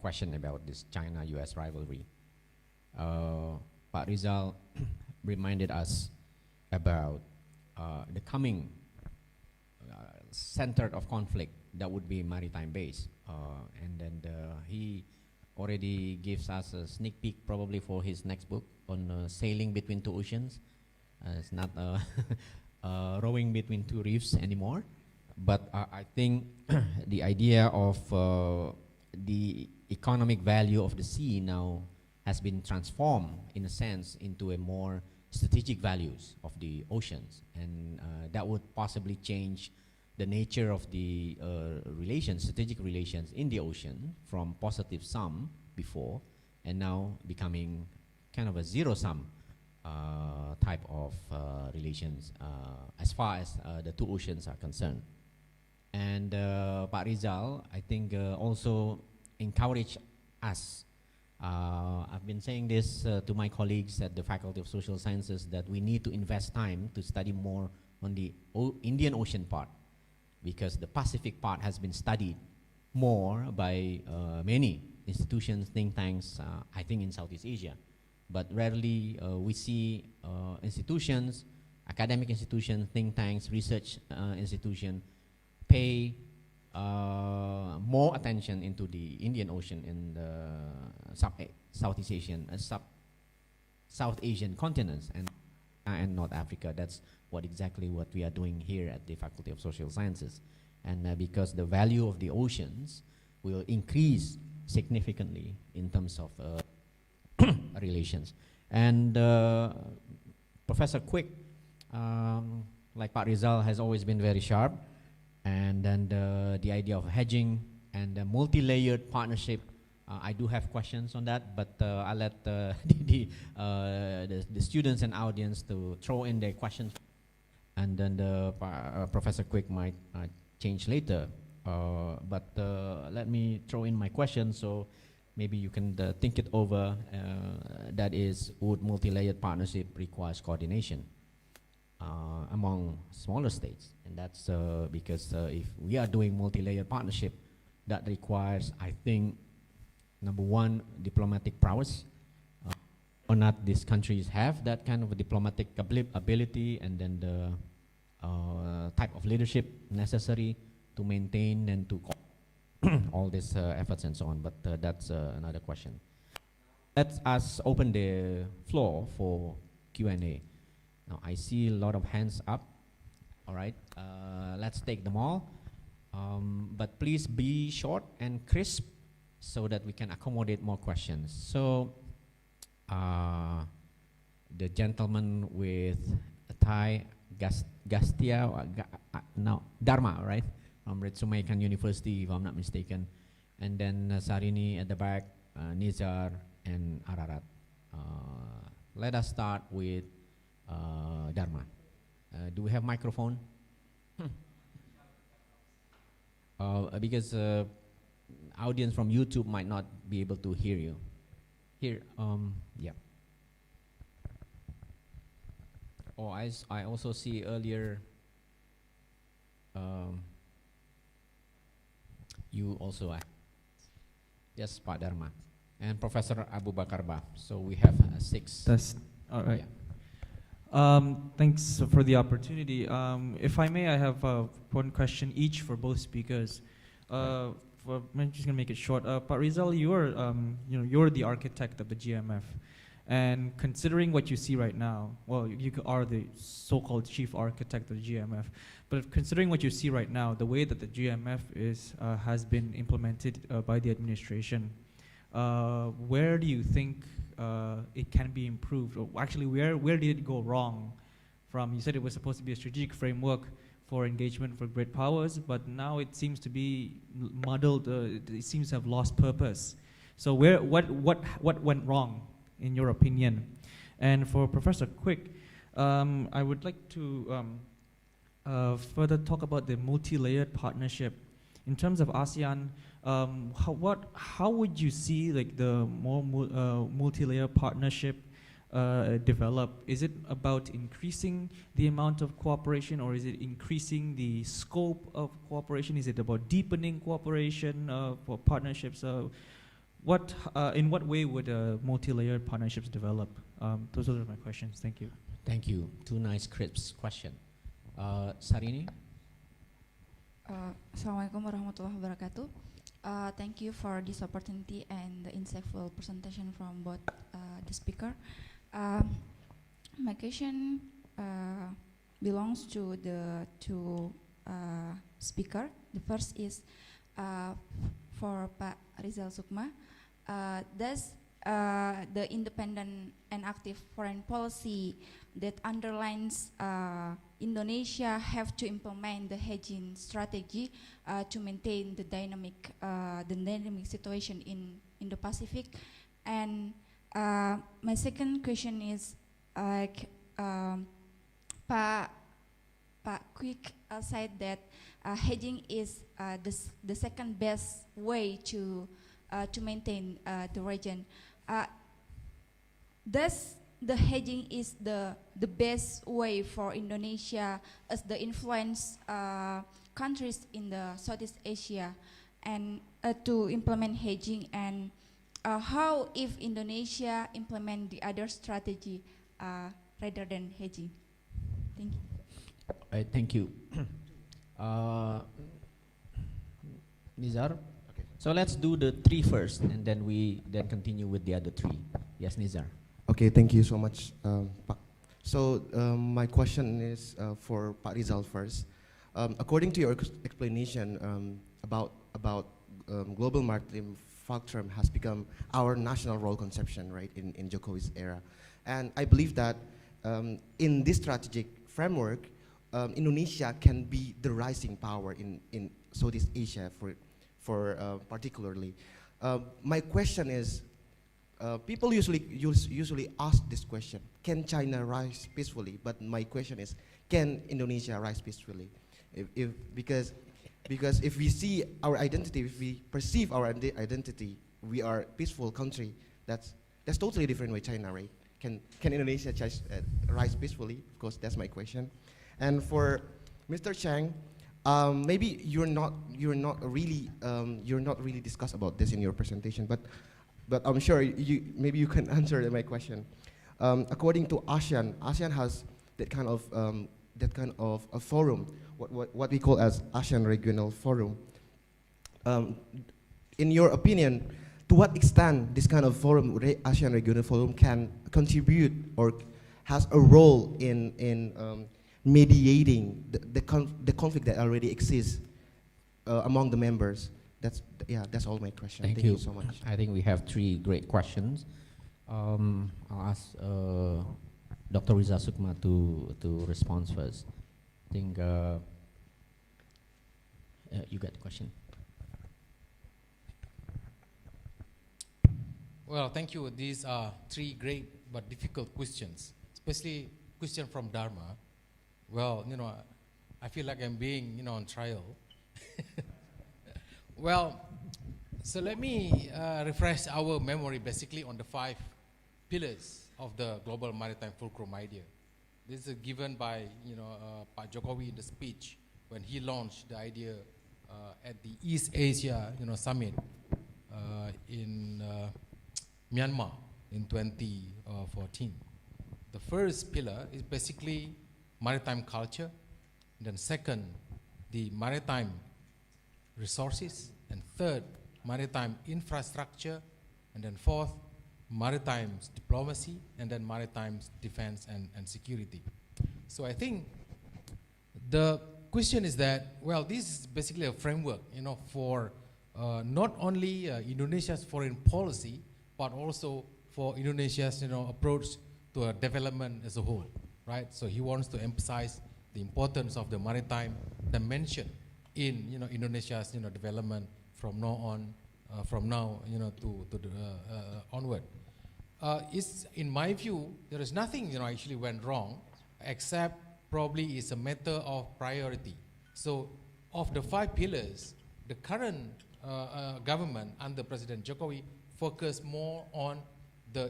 question about this China-US rivalry. Pak Rizal reminded us about the coming center of conflict that would be maritime base, and then he already gives us a sneak peek probably for his next book on sailing between two oceans. It's not rowing between two reefs anymore, but I think the idea of the economic value of the sea now has been transformed in a sense into a more strategic values of the oceans, and that would possibly change the nature of the relations, strategic relations in the ocean from positive sum before and now becoming kind of a zero sum type of relations as far as the two oceans are concerned. And Pak Rizal, I think also encouraged us. I've been saying this to my colleagues at the Faculty of Social Sciences that we need to invest time to study more on the Indian Ocean part, because the Pacific part has been studied more by many institutions, think tanks, I think in Southeast Asia. But rarely we see institutions, academic institutions, think tanks, research institutions pay more attention into the Indian Ocean and the Southeast Asian, South Asian continents and North Africa. That's exactly what we are doing here at the Faculty of Social Sciences. And because the value of the oceans will increase significantly in terms of relations. And Professor Quick, like Pak Rizal, has always been very sharp. And then the idea of hedging and the multi-layered partnership, I do have questions on that, but I'll let the students and audience to throw in their questions, and then Professor Quick might change later. But let me throw in my question, so maybe you can think it over. That is, would multi-layered partnership requires coordination among smaller states? And that's because if we are doing multi-layered partnership, that requires, I think, number one, diplomatic prowess. Or not these countries have that kind of a diplomatic ability, and then the type of leadership necessary to maintain and to all these efforts and so on. But that's another question. Let us open the floor for Q&A. Now I see a lot of hands up. All right, let's take them all. But please be short and crisp so that we can accommodate more questions. So the gentleman with a tie, Gastia, no, Dharma, right? From Ritsumeikan University, if I'm not mistaken. And then Sarini at the back, Nizar and Ararat. Let us start with Dharma. Do we have microphone? Because audience from YouTube might not be able to hear you. Here, yeah. Oh, I also see earlier. You also, yes, Pak Dharma, and Professor Abu Bakar Ba. So we have 6. That's all right. Thanks for the opportunity. If I may, I have one question each for both speakers. I'm just gonna make it short. Pak Rizal, you're the architect of the GMF, and considering what you see right now, well, you are the so-called chief architect of the GMF. But considering what you see right now, the way that the GMF has been implemented by the administration, where do you think it can be improved? Or actually, where did it go wrong? From, you said it was supposed to be a strategic framework for engagement for great powers, but now it seems to be muddled. It seems to have lost purpose. So what went wrong, in your opinion? And for Professor Quick, I would like to further talk about the multi-layered partnership. In terms of ASEAN, how would you see like the more multi-layer partnership develop? Is it about increasing the amount of cooperation, or is it increasing the scope of cooperation? Is it about deepening cooperation for partnerships? In what way would multi-layered partnerships develop? Those are my questions. Thank you. Thank you. 2 nice, crisp questions. Sarini? Assalamualaikum warahmatullahi wabarakatuh. Thank you for this opportunity and the insightful presentation from both the speaker. My question belongs to the 2 speaker. The first is for Pak Rizal Sukma. Does the independent and active foreign policy that underlines Indonesia have to implement the hedging strategy to maintain the dynamic situation in Indo-Pacific? And my second question is Pak Quick said that hedging is the second best way to maintain the region. Does the hedging is the best way for Indonesia as the influence countries in the Southeast Asia and to implement hedging, and how if Indonesia implement the other strategy rather than hedging? Thank you. Thank you. Nizar? Okay. So let's do the 3 first, and then we continue with the other 3. Yes, Nizar. Okay, thank you so much, Pak. So my question is for Pak Rizal first. According to your explanation about global maritime Fulcrum has become our national role conception, right, in Jokowi's era. And I believe that in this strategic framework, Indonesia can be the rising power in Southeast Asia for particularly. My question is, people usually ask this question: can China rise peacefully? But my question is, can Indonesia rise peacefully? Because if we see our identity, if we perceive our identity, we are a peaceful country. That's totally different with China, right? Can Indonesia rise peacefully? Of course, that's my question. And for Mr. Chang, maybe you're not really discussed about this in your presentation, but I'm sure maybe you can answer my question. According to ASEAN has that kind of a forum, what we call as ASEAN Regional Forum. In your opinion, to what extent this kind of forum, ASEAN Regional Forum, can contribute or has a role in mediating the conflict that already exists among the members? That's all my question. Thank you so much. I think we have 3 great questions. I'll ask Dr. Rizal Sukma to respond first. I think you got the question. Well, thank you. These are 3 great but difficult questions, especially question from Dharma. Well, I feel like I'm being, on trial. Well, so let me refresh our memory basically on the 5 pillars of the global maritime fulcrum idea. This is given by Pak Jokowi in the speech when he launched the idea at the East Asia summit in Myanmar in 2014. The first pillar is basically maritime culture, and then second, the maritime resources, and third, maritime infrastructure, and then fourth, maritime diplomacy, and then maritime defense and security. So I think the question is that, well, this is basically a framework, for not only Indonesia's foreign policy, but also for Indonesia's, approach to a development as a whole, right? So he wants to emphasize the importance of the maritime dimension in, Indonesia's, development from now on, to the onward. It's, in my view, there is nothing, actually went wrong, except probably it's a matter of priority. So, of the 5 pillars, the current government under President Jokowi focused more on the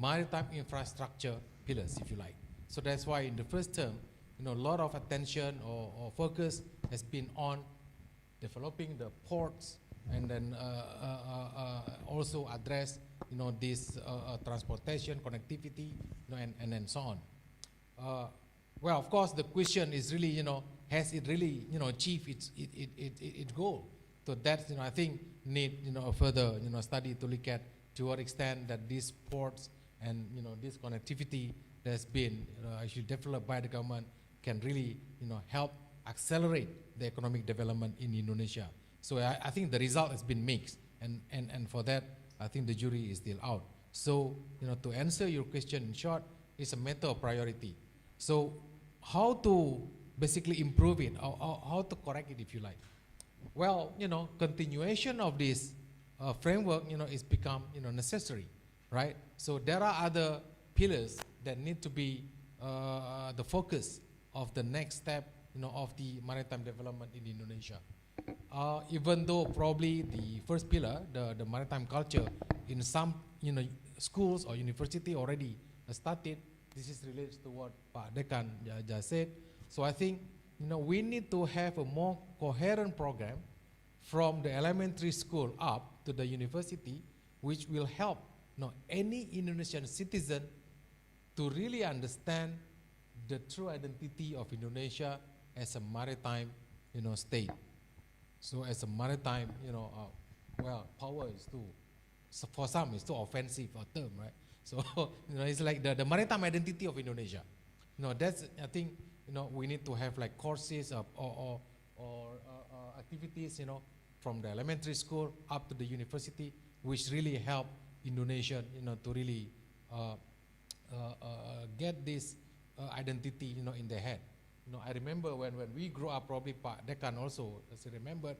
maritime infrastructure pillars, if you like. So that's why in the first term, a lot of attention or focus has been on developing the ports, and then also address, this transportation, connectivity, and so on. Well, of course, the question is really, has it really, achieved its goal? So that's, I think, need, a further, study to look at to what extent that these ports and, this connectivity that's been actually developed by the government can really, help accelerate the economic development in Indonesia. So I think the result has been mixed, and for that, I think the jury is still out. So, to answer your question in short, it's a matter of priority. So how to basically improve it, how to correct it, if you like? Well, continuation of this framework, is become, necessary, right? So there are other pillars that need to be the focus of the next step, of the maritime development in Indonesia. Even though probably the first pillar, the maritime culture, in some, schools or university already started. This is related to what Pak Dekan just said. So I think, we need to have a more coherent program from the elementary school up to the university, which will help, any Indonesian citizen to really understand the true identity of Indonesia as a maritime, state. So as a maritime, well, power is too, so for some it's too offensive a term, right? So, it's like the maritime identity of Indonesia. That's, I think, we need to have like courses or activities, from the elementary school up to the university, which really help Indonesian, to really get this identity, in their head. I remember when we grew up, probably Pak Dekan also, as I remember,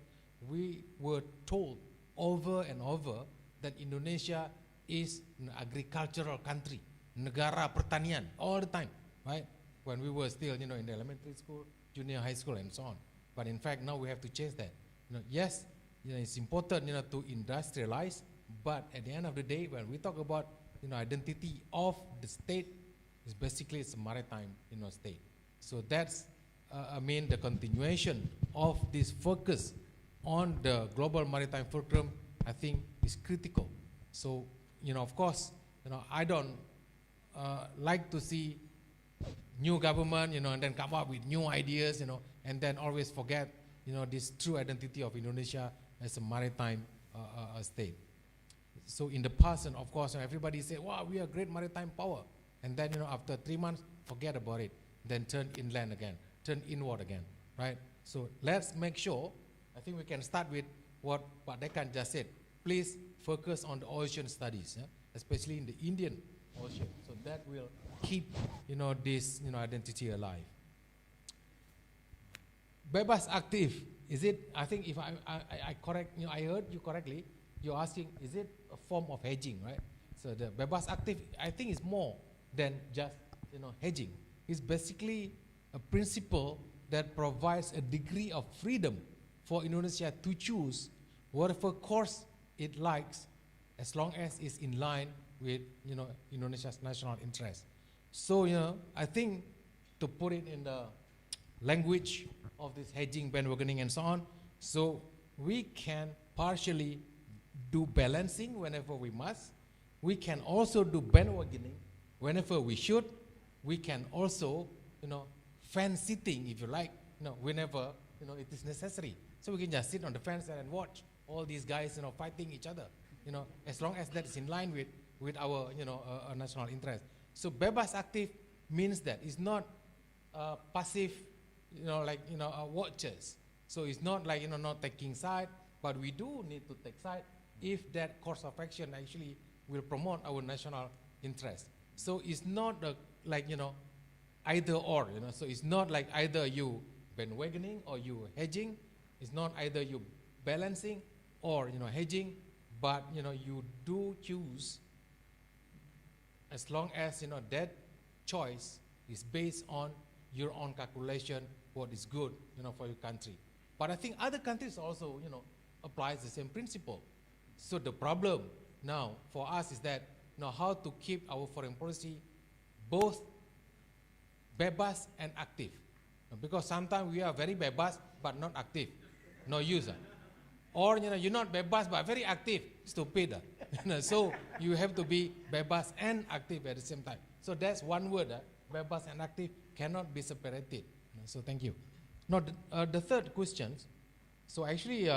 we were told over and over that Indonesia is an agricultural country, negara pertanian, all the time, right? When we were still, in the elementary school, junior high school, and so on. But in fact, now we have to change that. Yes, it's important, to industrialize, but at the end of the day, when we talk about, identity of the state, it's basically it's a maritime, state. So that's, the continuation of this focus on the global maritime fulcrum, I think, is critical. So, of course, I don't like to see new government, and then come up with new ideas, and then always forget, this true identity of Indonesia as a maritime state. So in the past, and of course, everybody say, wow, we are a great maritime power. And then, after 3 months, forget about it. Then turn inland again, turn inward again, right? So let's make sure, I think we can start with what Pak Dekan just said. Please focus on the ocean studies, especially in the Indian Ocean. So that will keep, this, identity alive. Bebas aktif, is it, I think if I correct, I heard you correctly, you're asking, is it a form of hedging, right? So the bebas aktif, I think is more than just, hedging. It's basically a principle that provides a degree of freedom for Indonesia to choose whatever course it likes, as long as it's in line with, Indonesia's national interest. So, I think to put it in the language of this hedging, bandwagoning, and so on, so we can partially do balancing whenever we must. We can also do bandwagoning whenever we should. We can also, fence sitting, if you like, whenever, it is necessary. So we can just sit on the fence and watch all these guys, fighting each other, as long as that is in line with our, national interest. So bebas aktif means that it's not passive, watchers. So it's not like, not taking side, but we do need to take side if that course of action actually will promote our national interest. So it's not either or, so it's not like either you bandwagoning or you hedging. It's not either you balancing or, hedging, but, you do choose as long as, that choice is based on your own calculation, what is good, for your country. But I think other countries also, applies the same principle. So the problem now for us is that, how to keep our foreign policy both bebas and active. Because sometimes we are very bebas but not active. No use. Or, you're not bebas but very active. Stupid. So you have to be bebas and active at the same time. So that's one word. Bebas and active cannot be separated. So thank you. Now, the third question. So actually,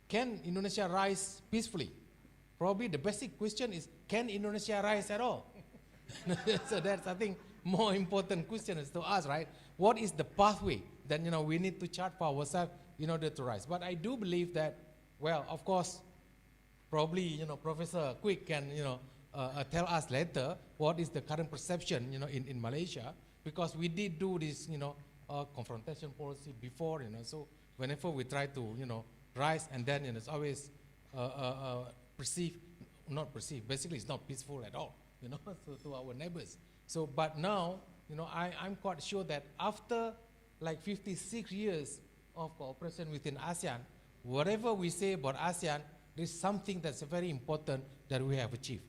can Indonesia rise peacefully? Probably the basic question is, can Indonesia rise at all? So that's, I think, more important question is to ask, right? What is the pathway that, we need to chart for ourselves in order to rise? But I do believe that, well, of course, probably, Professor Quick can, tell us later what is the current perception, in Malaysia, because we did do this, confrontation policy before, so whenever we try to, rise, and then, it's always basically it's not peaceful at all, so to our neighbors. So, but now, I'm quite sure that after like 56 years of cooperation within ASEAN, whatever we say about ASEAN, there's something that's very important that we have achieved.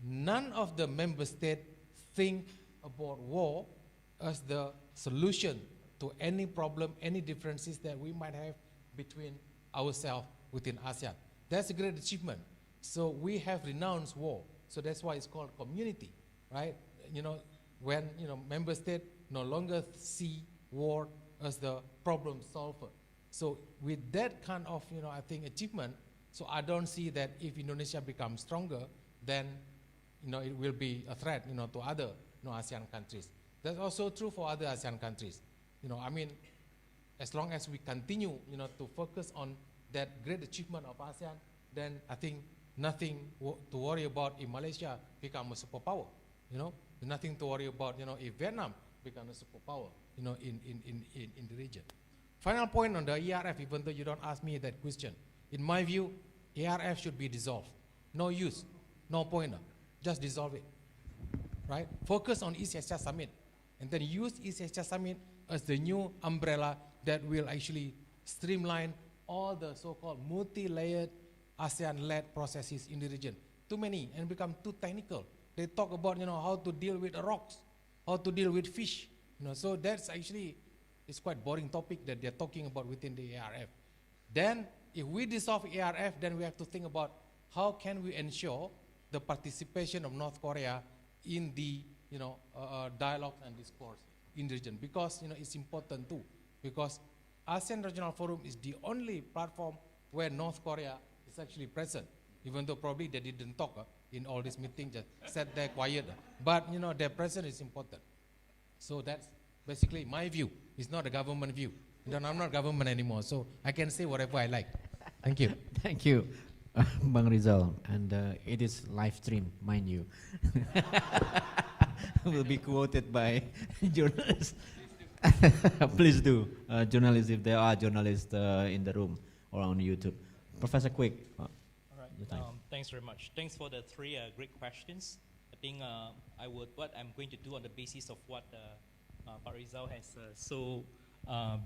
None of the member states think about war as the solution to any problem, any differences that we might have between ourselves within ASEAN. That's a great achievement. So we have renounced war. So that's why it's called community, right? When member states no longer see war as the problem solver. So with that kind of I think achievement, so I don't see that if Indonesia becomes stronger, then it will be a threat to other ASEAN countries. That's also true for other ASEAN countries. I mean, as long as we continue to focus on that great achievement of ASEAN, then I think nothing to worry about if Malaysia becomes a superpower. Nothing to worry about if Vietnam becomes a superpower in the region. Final point on the ERF, even though you don't ask me that question. In my view, ERF should be dissolved. No use, no point. Just dissolve it, right? Focus on East Asia Summit, and then use East Asia Summit as the new umbrella that will actually streamline all the so-called multi-layered ASEAN-led processes in the region. Too many and become too technical. They talk about how to deal with rocks, how to deal with fish. So that's actually it's quite boring topic that they're talking about within the ARF. Then if we dissolve ARF, then we have to think about how can we ensure the participation of North Korea in the dialogue and discourse in the region, because it's important too, because ASEAN Regional Forum is the only platform where North Korea is actually present, even though probably they didn't talk in all these meetings, just sat there quiet. But their presence is important. So that's basically my view. It's not a government view. I'm not government anymore, so I can say whatever I like. Thank you. Thank you, Bang Rizal. And it is live stream, mind you. Will be quoted by journalists. Please do, journalists, if there are journalists in the room or on YouTube. Professor Quick. All right. Thanks very much. Thanks for the three great questions. I think what I'm going to do on the basis of what Pak Rizal has so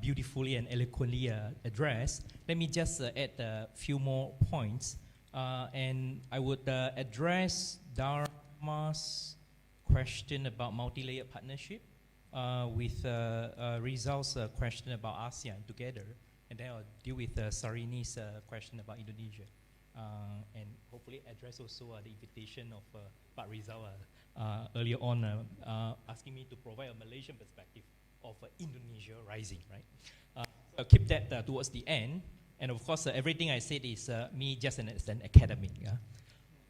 beautifully and eloquently addressed. Let me just add a few more points. And I would address Dharma's question about multi-layered partnership with Rizal's question about ASEAN together. And then I'll deal with Sarini's question about Indonesia. And hopefully address also the invitation of Pak Rizal earlier on, asking me to provide a Malaysian perspective of Indonesia rising, right? I'll keep that towards the end. And of course, everything I said is me just as an academic.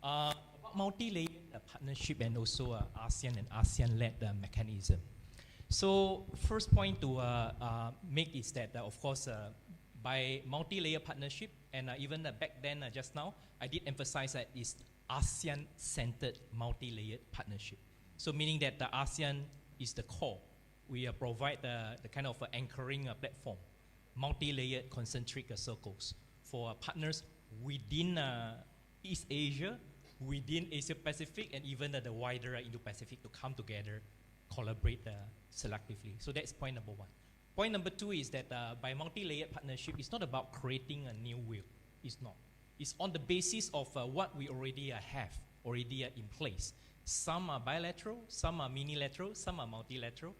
About multi-layered partnership and also ASEAN and ASEAN-led mechanism. So first point to make is that, of course, by multi-layer partnership, and even back then, just now, I did emphasize that it's ASEAN-centered multi-layered partnership. So meaning that the ASEAN is the core. We provide the kind of anchoring platform, multi-layered concentric circles for partners within East Asia, within Asia Pacific, and even the wider Indo-Pacific to come together, collaborate selectively. So that's point number one. Point number two is that by multi-layered partnership, it's not about creating a new wheel. It's not. It's on the basis of what we already have, already in place. Some are bilateral, some are minilateral, some are multilateral.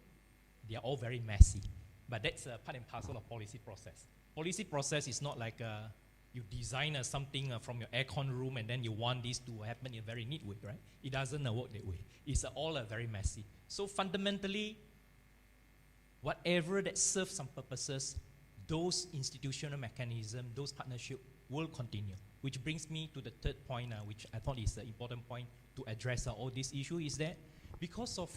They are all very messy. But that's part and parcel of policy process. Policy process is not like you design something from your aircon room and then you want this to happen in a very neat way, right? It doesn't work that way. It's all very messy. So fundamentally, whatever that serves some purposes, those institutional mechanisms, those partnerships will continue. Which brings me to the third point, which I thought is an important point to address all this issue, is that because of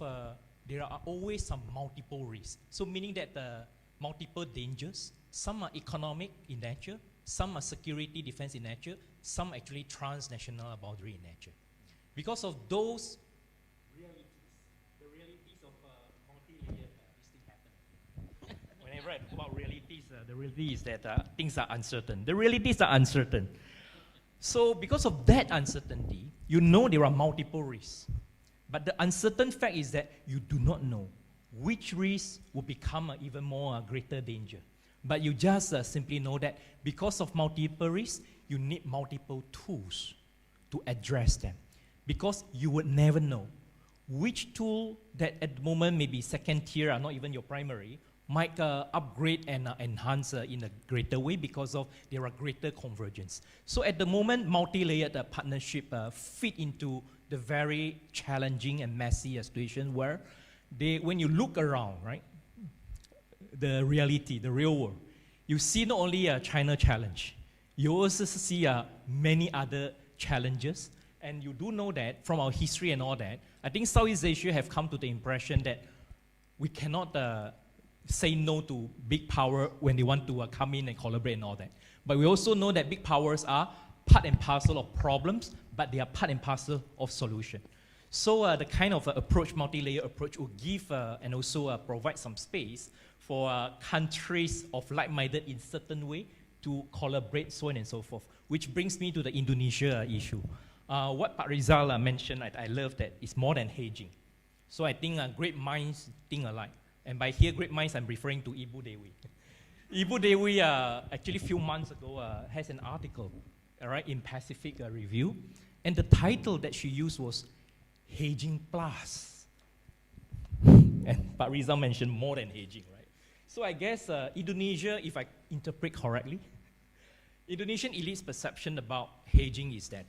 there are always some multiple risks. So meaning that multiple dangers, some are economic in nature, some are security defense in nature, some actually transnational boundary in nature. Because of those realities, the realities of multi-layered this thing happen. When I write about realities, the reality is that things are uncertain. The realities are uncertain. So because of that uncertainty, you know there are multiple risks. But the uncertain fact is that you do not know which risk will become an even more greater danger. But you just simply know that because of multiple risks, you need multiple tools to address them. Because you would never know which tool that at the moment may be second tier or not even your primary might upgrade and enhance in a greater way because of there are greater convergence. So at the moment, multi-layered partnership fit into the very challenging and messy situation where when you look around, right, the reality, the real world, you see not only a China challenge, you also see many other challenges. And you do know that from our history and all that, I think Southeast Asia have come to the impression that we cannot say no to big power when they want to come in and collaborate and all that. But we also know that big powers are part and parcel of problems, but they are part and parcel of solution. So the kind of approach, multi-layer approach, will give and also provide some space for countries of like-minded in certain way to collaborate, so on and so forth. Which brings me to the Indonesia issue. What Pak Rizal mentioned, I love that it's more than hedging. So I think great minds think alike. And by here, great minds, I'm referring to Ibu Dewi. Ibu Dewi, actually a few months ago, has an article, all right, in Pacific Review. And the title that she used was Hedging Plus. And Pak Rizal mentioned more than hedging, right? So I guess Indonesia, if I interpret correctly, Indonesian elite's perception about hedging is that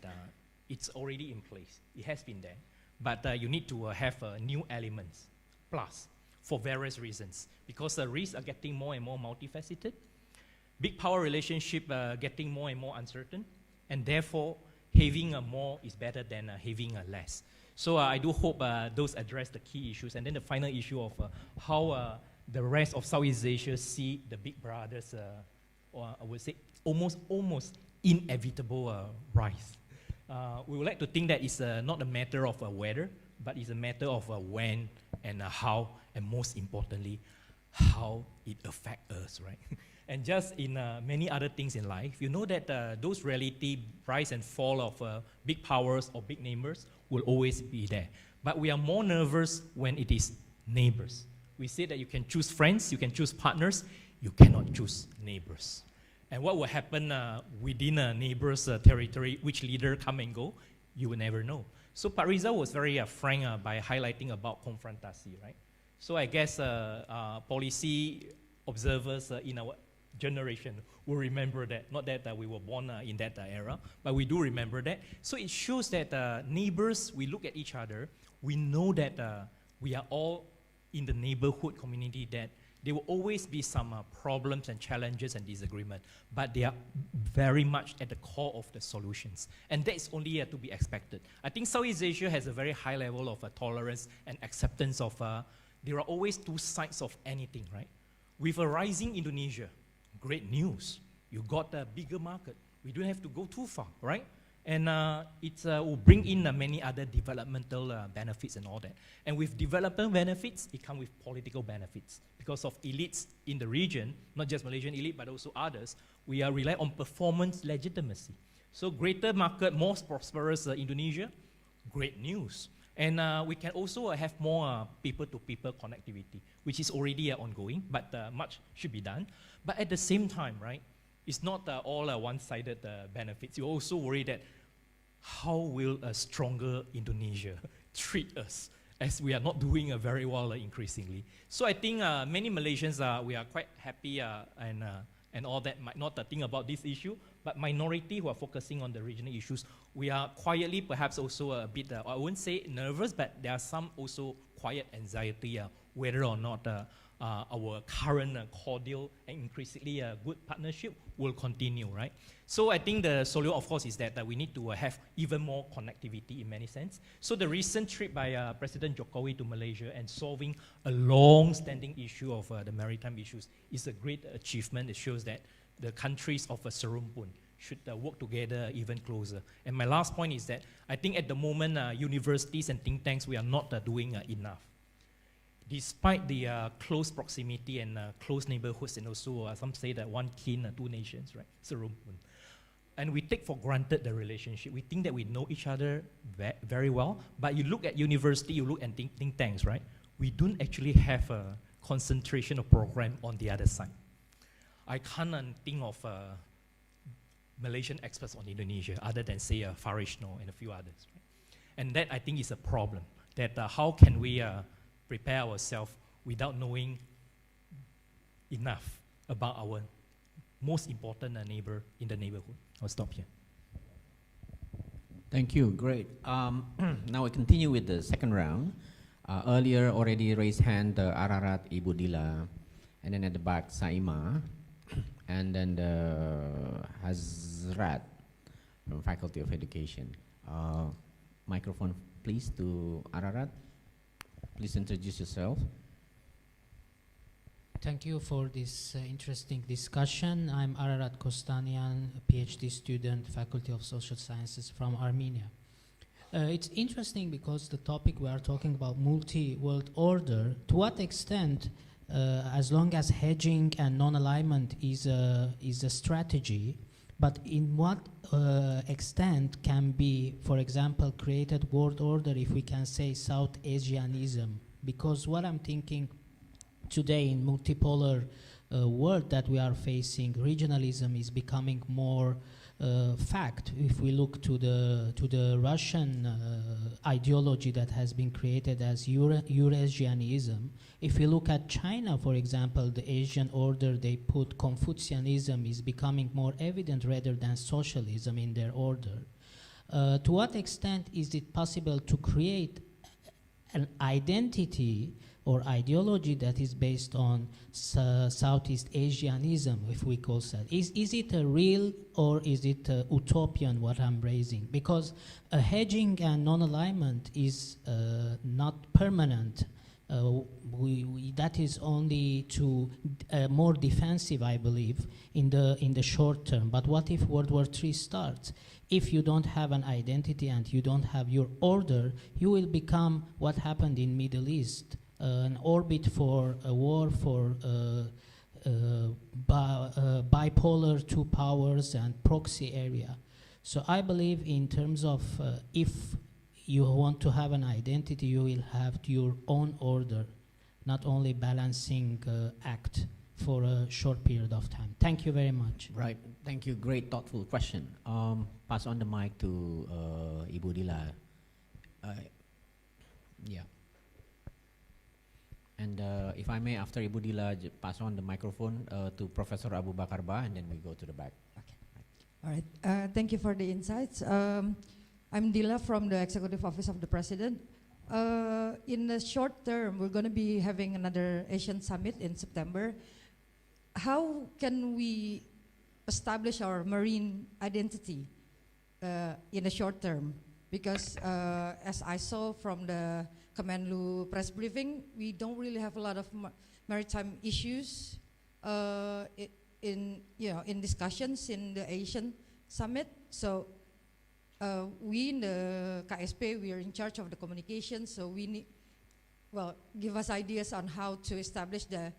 it's already in place. It has been there. But you need to have new elements, plus, for various reasons. Because the risks are getting more and more multifaceted. Big power relationship getting more and more uncertain. And therefore, having more is better than having less. So I do hope those address the key issues. And then the final issue of how the rest of Southeast Asia see the big brothers, or I would say almost inevitable rise. We would like to think that it's not a matter of whether, but it's a matter of when and how, and most importantly, how it affects us, right? And just in many other things in life, you know that those reality, rise and fall of big powers or big neighbors will always be there. But we are more nervous when it is neighbors, We say that you can choose friends, you can choose partners, you cannot choose neighbors. And what will happen within a neighbor's territory, which leader come and go, you will never know. So Pak Rizal was very frank by highlighting about confrontasi, right? So I guess policy observers in our generation will remember that. Not that we were born in that era, but we do remember that. So it shows that neighbors, we look at each other, we know that we are all in the neighborhood community, that there will always be some problems and challenges and disagreement, but they are very much at the core of the solutions. And that is only to be expected. I think Southeast Asia has a very high level of tolerance and acceptance of, there are always two sides of anything, right? With a rising Indonesia, great news. You got a bigger market. We don't have to go too far, right? And it will bring in many other developmental benefits and all that. And with development benefits, it comes with political benefits. Because of elites in the region, not just Malaysian elite, but also others, we are rely on performance legitimacy. So greater market, more prosperous Indonesia, great news. And we can also have more people-to-people connectivity, which is already ongoing, but much should be done. But at the same time, right, it's not all one-sided benefits. You also worry that how will a stronger Indonesia treat us, as we are not doing very well increasingly. So I think many Malaysians, we are quite happy and all that, might not think about this issue, but minority who are focusing on the regional issues, we are quietly perhaps also a bit, I won't say nervous, but there are some also quiet anxiety whether or not our current cordial and increasingly good partnership will continue, right? So I think the solution, of course, is that we need to have even more connectivity in many sense. So the recent trip by President Jokowi to Malaysia and solving a long-standing issue of the maritime issues is a great achievement. It shows that the countries of Serumpun should work together even closer. And my last point is that I think at the moment, universities and think tanks, we are not doing enough. Despite the close proximity and close neighborhoods, and also some say that one kin, two nations, right? Serumpun. And we take for granted the relationship. We think that we know each other very well, but you look at university, you look at think tanks, right? We don't actually have a concentration of program on the other side. I can't think of Malaysian experts on Indonesia other than say Farishno and a few others. Right? And that I think is a problem, that how can we prepare ourselves without knowing enough about our most important neighbor in the neighborhood. I'll stop here. Thank you, great. Now we continue with the second round. Earlier already raised hand Ararat, Ibu Dila, and then at the back Saima, and then the Hazrat from Faculty of Education. Microphone please to Ararat. Please introduce yourself. Thank you for this interesting discussion. I'm Ararat Kostanian, a PhD student, Faculty of Social Sciences from Armenia. It's interesting because the topic we are talking about, multi-world order, to what extent, as long as hedging and non-alignment is a strategy, but in what extent can be, for example, created world order if we can say South Asianism? Because what I'm thinking today in multipolar world that we are facing, regionalism is becoming more fact. If we look to the Russian ideology that has been created as Eurasianism, if we look at China, for example, the Asian order, they put Confucianism is becoming more evident rather than socialism in their order. To what extent is it possible to create an identity or ideology that is based on Southeast Asianism, if we call that? Is it a real or is it a utopian, what I'm raising? Because a hedging and non-alignment is not permanent. That is only to more defensive, I believe, in the short term. But what if World War III starts? If you don't have an identity and you don't have your order, you will become what happened in Middle East, an orbit for a war for bipolar two powers and proxy area. So I believe in terms of if you want to have an identity, you will have your own order, not only balancing act for a short period of time. Thank you very much. Right. Thank you. Great, thoughtful question. Pass on the mic to Ibu Dila. Yeah. And if I may, after Ibu Dila, pass on the microphone to Professor Abu Bakar Ba, and then we go to the back. All right. Thank you for the insights. I'm Dila from the Executive Office of the President. In the short term, we're going to be having another Asian Summit in September. How can we establish our marine identity in the short term? Because as I saw from the Kemenlu press briefing, we don't really have a lot of maritime issues in discussions in the Asian Summit. So we in the KSP, we are in charge of the communication, so we need, give us ideas on how to establish the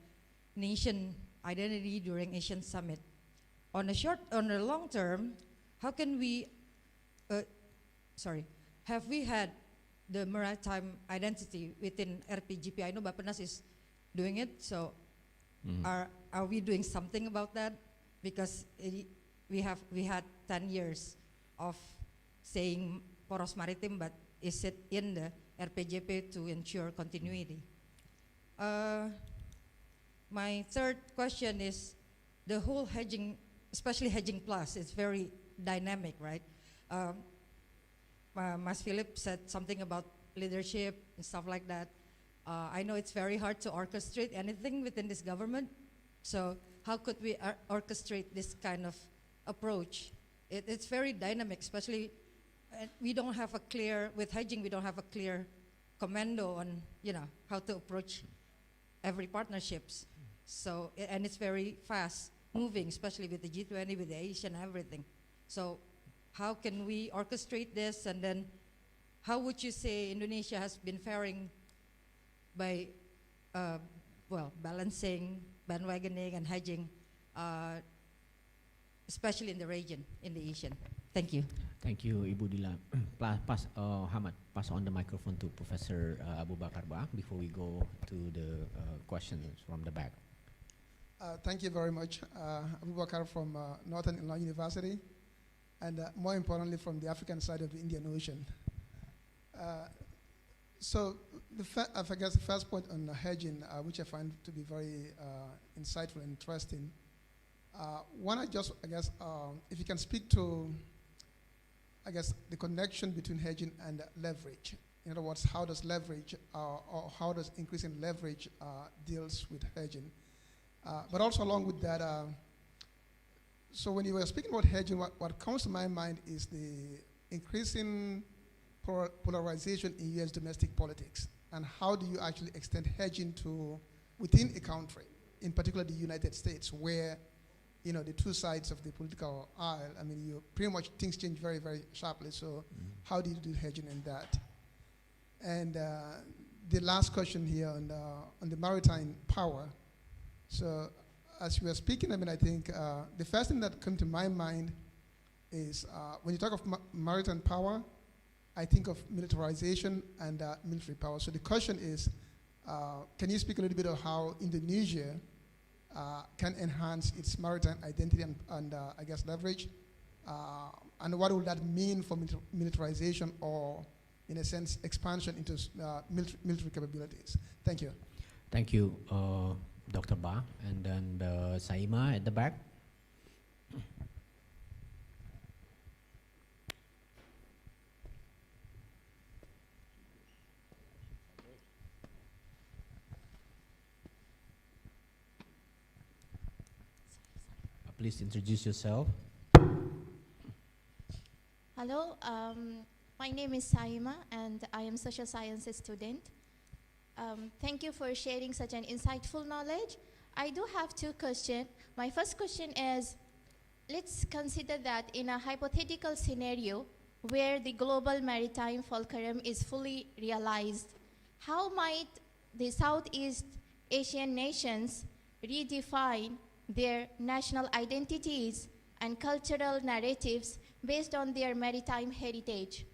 nation identity during Asian Summit. On the long term, how can we, have we had the maritime identity within RPGP? I know Bappenas is doing it, so are we doing something about that? Because we had 10 years of saying poros maritim, but is it in the RPJP to ensure continuity? My third question is the whole hedging, especially hedging plus, is very dynamic, right? Mas Philip said something about leadership and stuff like that. I know it's very hard to orchestrate anything within this government. So how could we orchestrate this kind of approach? It's very dynamic, especially we don't have a clear, with hedging, we don't have a clear commando on, how to approach every partnerships. So, and it's very fast moving, especially with the G20, with the Asian, everything. So how can we orchestrate this? And then how would you say Indonesia has been faring by, balancing, bandwagoning, and hedging, especially in the region, in the Asian? Thank you. Thank you, Ibu Dila. Hamad, pass on the microphone to Professor Abu Bakar Ba before we go to the questions from the back. Thank you very much. Abu Bakar from Northern Illinois University, and more importantly from the African side of the Indian Ocean. So I guess the first point on hedging, which I find to be very insightful and interesting. If you can speak to, the connection between hedging and leverage. In other words, how does leverage, or how does increasing leverage deals with hedging? But also along with that, so when you were speaking about hedging, what comes to my mind is the increasing polarization in U.S. domestic politics, and how do you actually extend hedging to within a country, in particular the United States, where the two sides of the political aisle, you pretty much things change very, very sharply. So how do you do hedging in that? And the last question here on the maritime power. So as you were speaking, I think the first thing that came to my mind is when you talk of maritime power, I think of militarization and military power. So the question is, can you speak a little bit of how Indonesia can enhance its maritime identity and leverage? And what will that mean for militarization, or, in a sense, expansion into military capabilities? Thank you. Thank you, Dr. Ba. And then Saima at the back. Please introduce yourself. Hello, my name is Saima, and I am social sciences student. Thank you for sharing such an insightful knowledge. I do have two questions. My first question is, let's consider that in a hypothetical scenario where the global maritime fulcrum is fully realized, how might the Southeast Asian nations redefine their national identities and cultural narratives based on their maritime heritage?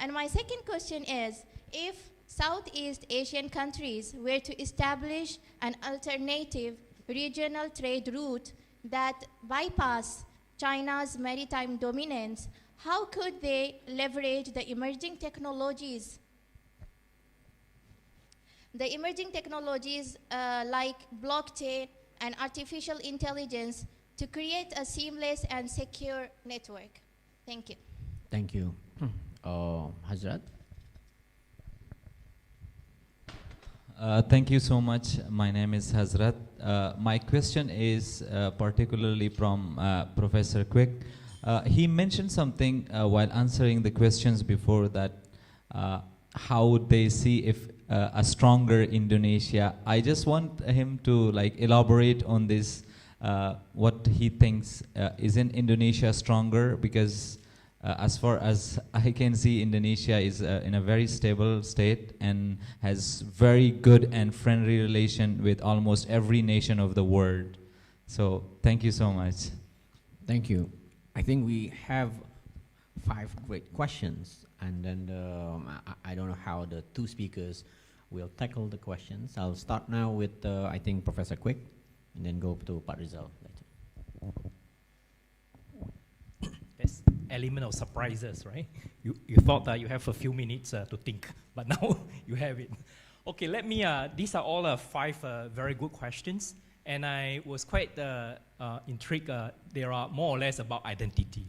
And my second question is, if Southeast Asian countries were to establish an alternative regional trade route that bypass China's maritime dominance, how could they leverage the emerging technologies? The emerging technologies like blockchain and artificial intelligence to create a seamless and secure network. Thank you. Thank you. Hazrat? Thank you so much. My name is Hazrat. My question is particularly from Professor Quick. He mentioned something while answering the questions before that, how they see if a stronger Indonesia. I just want him to elaborate on this, what he thinks. Isn't Indonesia stronger? Because as far as I can see, Indonesia is in a very stable state and has very good and friendly relation with almost every nation of the world. So thank you so much. Thank you. I think we have 5 great questions, and then I don't know how the 2 speakers will tackle the questions. I'll start now with I think Professor Quick, and then go to Pak Rizal later. There's element of surprises, right? You thought that you have a few minutes to think, but now you have it. Okay, let me, these are all 5 very good questions, and I was quite intrigued. They are more or less about identity,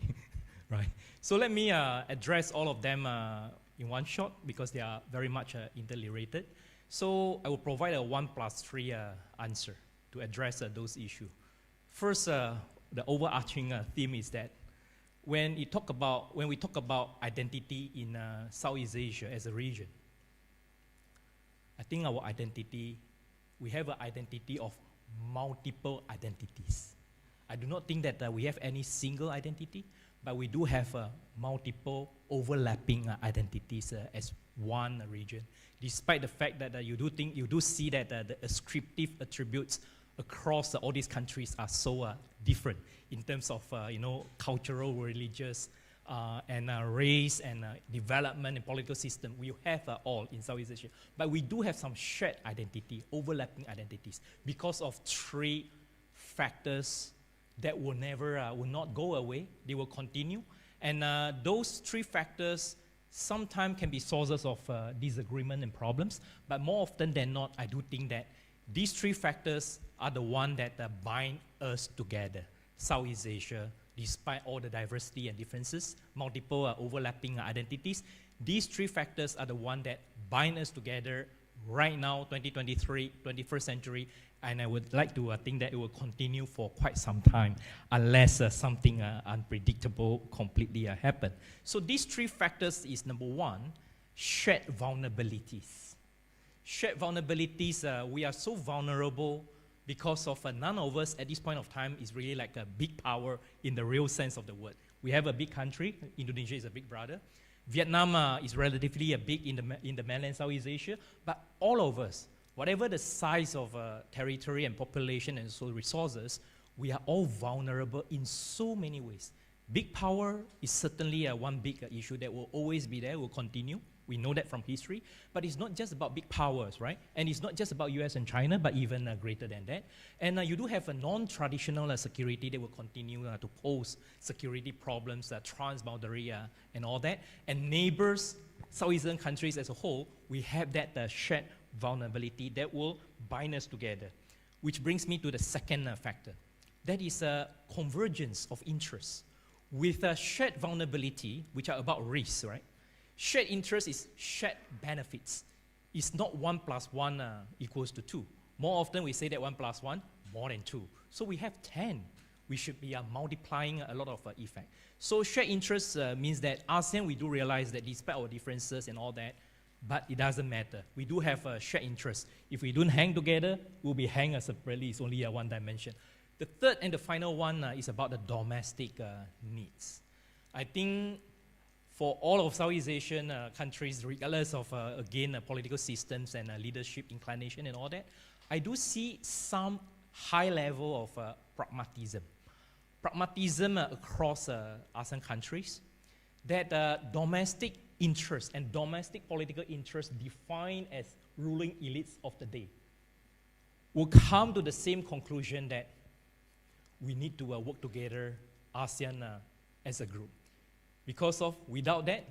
right? So let me address all of them in one shot because they are very much interrelated. So I will provide a 1+3 answer to address those issues. First, the overarching theme is that when we talk about identity in Southeast Asia as a region, I think our identity, we have an identity of multiple identities. I do not think that we have any single identity, but we do have multiple overlapping identities as one region. Despite the fact that you do see that the ascriptive attributes across all these countries are so different in terms of cultural, religious, and race and development and political system. We have all in Southeast Asia, but we do have some shared identity, overlapping identities, because of 3 factors that will not go away. They will continue, and those 3 factors sometimes can be sources of disagreement and problems. But more often than not, I do think that these 3 factors are the one that bind us together. Southeast Asia, despite all the diversity and differences, multiple overlapping identities, these 3 factors are the one that bind us together right now, 2023, 21st century, and I would like to think that it will continue for quite some time unless something unpredictable completely happen. So these 3 factors is number 1, shared vulnerabilities. Shared vulnerabilities, we are so vulnerable because of none of us at this point of time is really like a big power in the real sense of the word. We have a big country. Indonesia is a big brother. Vietnam is relatively big in the mainland Southeast Asia, but all of us, whatever the size of territory and population and so resources, we are all vulnerable in so many ways. Big power is certainly one big issue that will always be there, will continue. We know that from history, but it's not just about big powers, right? And it's not just about US and China, but even greater than that. And you do have a non-traditional security that will continue to pose security problems, transboundary and all that. And neighbors, Southeastern countries as a whole, we have that shared vulnerability that will bind us together. Which brings me to the second factor. That is a convergence of interests. With a shared vulnerability, which are about risk, right? Shared interest is shared benefits. It's not 1 + 1 equals to 2. More often we say that 1 + 1 more than 2. So we have 10. We should be multiplying a lot of effect. So shared interest means that ASEAN, we do realize that despite our differences and all that, but it doesn't matter. We do have a shared interest. If we don't hang together, we'll be hanging separately. It's only one dimension. The third and the final one is about the domestic needs. I think for all of Southeast Asian countries, regardless of, again, political systems and leadership inclination and all that, I do see some high level of pragmatism. Pragmatism across ASEAN countries, that domestic interests and domestic political interests defined as ruling elites of the day will come to the same conclusion that we need to work together, ASEAN as a group. Because of, without that,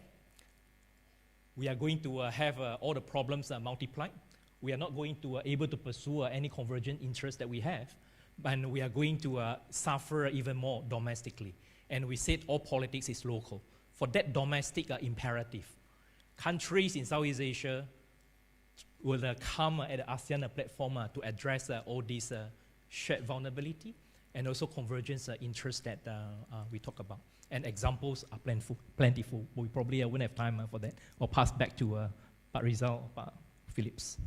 we are going to have all the problems multiplied. We are not going to able to pursue any convergent interests that we have, and we are going to suffer even more domestically. And we said all politics is local. For that domestic imperative, countries in Southeast Asia will come at the ASEAN platform to address all these shared vulnerability and also convergence interests that we talk about. And examples are plentiful. We probably won't have time for that. I'll pass back to Pak Rizal or Pak Phillips.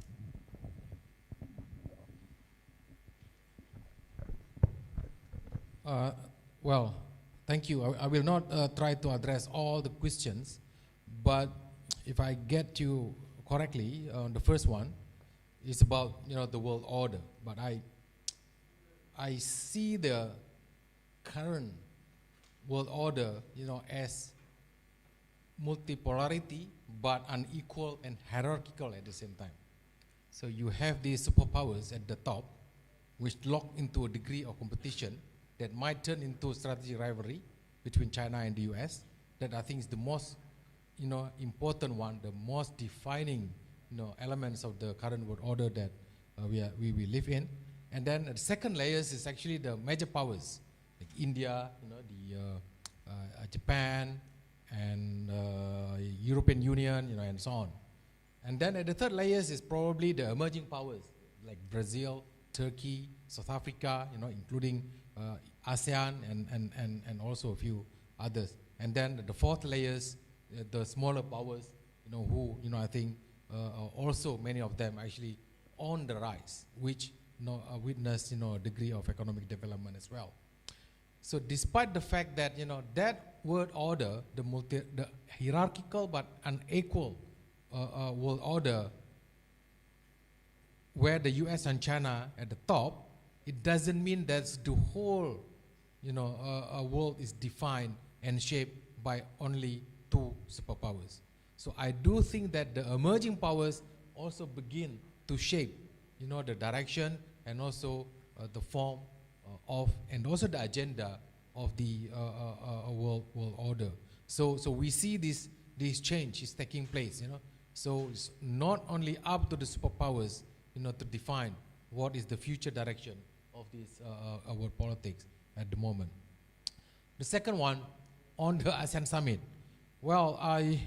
Well, thank you. I will not try to address all the questions, but if I get you correctly, the first one is about the world order. But I see the current world order as multipolarity, but unequal and hierarchical at the same time. So you have these superpowers at the top, which lock into a degree of competition that might turn into strategic rivalry between China and the US. That I think is the most important one, the most defining elements of the current world order that we live in. And then the second layers is actually the major powers like India, Japan, and European Union, and so on. And then at the third layers is probably the emerging powers like Brazil, Turkey, South Africa, including ASEAN and also a few others. And then the fourth layers, the smaller powers, who I think also many of them actually on the rise, which witness a degree of economic development as well. So despite the fact that that world order, the hierarchical but unequal world order, where the US and China at the top, it doesn't mean that the whole world is defined and shaped by only two superpowers. So I do think that the emerging powers also begin to shape the direction and also the form of and also the agenda of the world order. So we see this change is taking place. So it's not only up to the superpowers to define what is the future direction of this world politics at the moment. The second one on the ASEAN summit. Well, I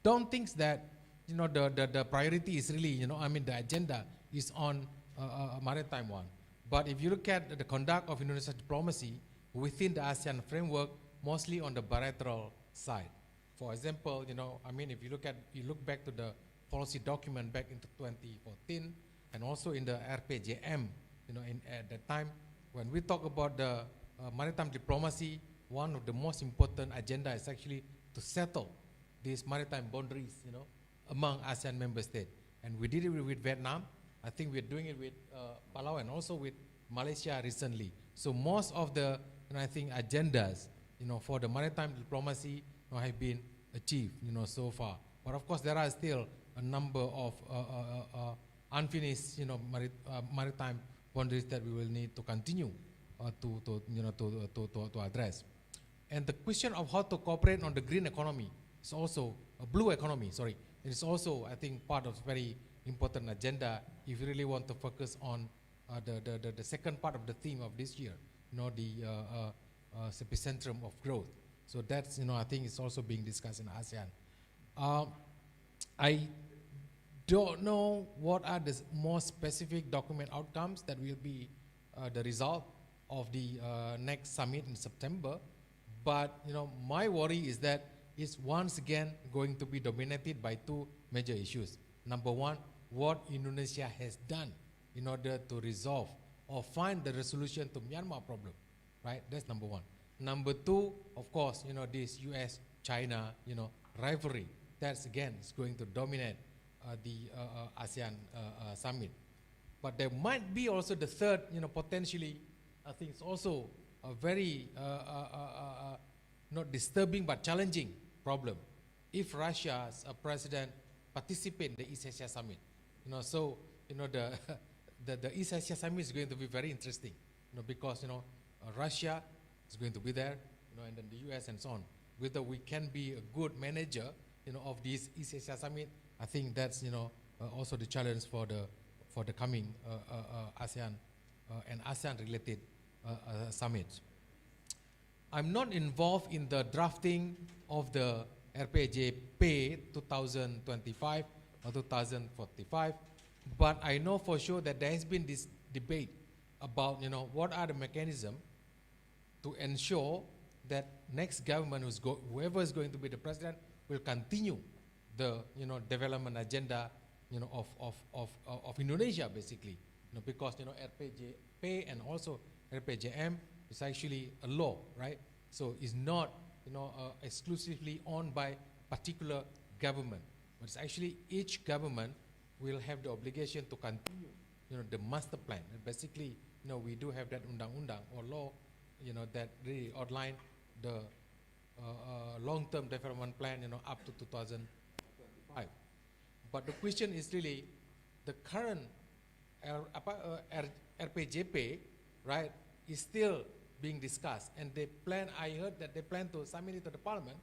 don't think that the priority is really the agenda is on a maritime one. But if you look at the conduct of Indonesian diplomacy within the ASEAN framework, mostly on the bilateral side. For example, if you look back to the policy document back into 2014, and also in the RPJM, at that time, when we talk about the maritime diplomacy, one of the most important agenda is actually to settle these maritime boundaries, among ASEAN member states. And we did it with Vietnam. I think we're doing it with Palau and also with Malaysia recently. So most of the, I think, agendas, for the maritime diplomacy have been achieved, so far. But of course, there are still a number of unfinished, maritime boundaries that we will need to continue to address. And the question of how to cooperate on the green economy is also a blue economy. Sorry, it is also, I think, part of very important agenda if you really want to focus on the second part of the theme of this year, the epicentrum of growth. So that's, I think it's also being discussed in ASEAN. I don't know what are the more specific document outcomes that will be the result of the next summit in September. But my worry is that it's once again going to be dominated by two major issues. Number one, what Indonesia has done in order to resolve or find the resolution to Myanmar problem, right? That's number one. Number two, of course, this US-China, rivalry. That's again is going to dominate the ASEAN summit. But there might be also the third, potentially, I think it's also a very not disturbing but challenging problem, if Russia's president participate in the East Asia Summit. So the the East Asia Summit is going to be very interesting, because Russia is going to be there, and then the US and so on. Whether we can be a good manager, of this East Asia Summit, I think that's also the challenge for the coming ASEAN and ASEAN related summits. I'm not involved in the drafting of the RPJP 2025 or 2045, but I know for sure that there has been this debate about what are the mechanisms to ensure that next government whoever is going to be the president will continue the development agenda of Indonesia basically, because RPJP and also RPJM is actually a law, right? So it's not exclusively owned by particular government, but it's actually each government will have the obligation to continue the master plan. And basically we do have that undang-undang or law that really outline the long-term development plan up to 2025. But the question is really the current RPJP, right, is still being discussed, and I heard that they plan to submit it to the parliament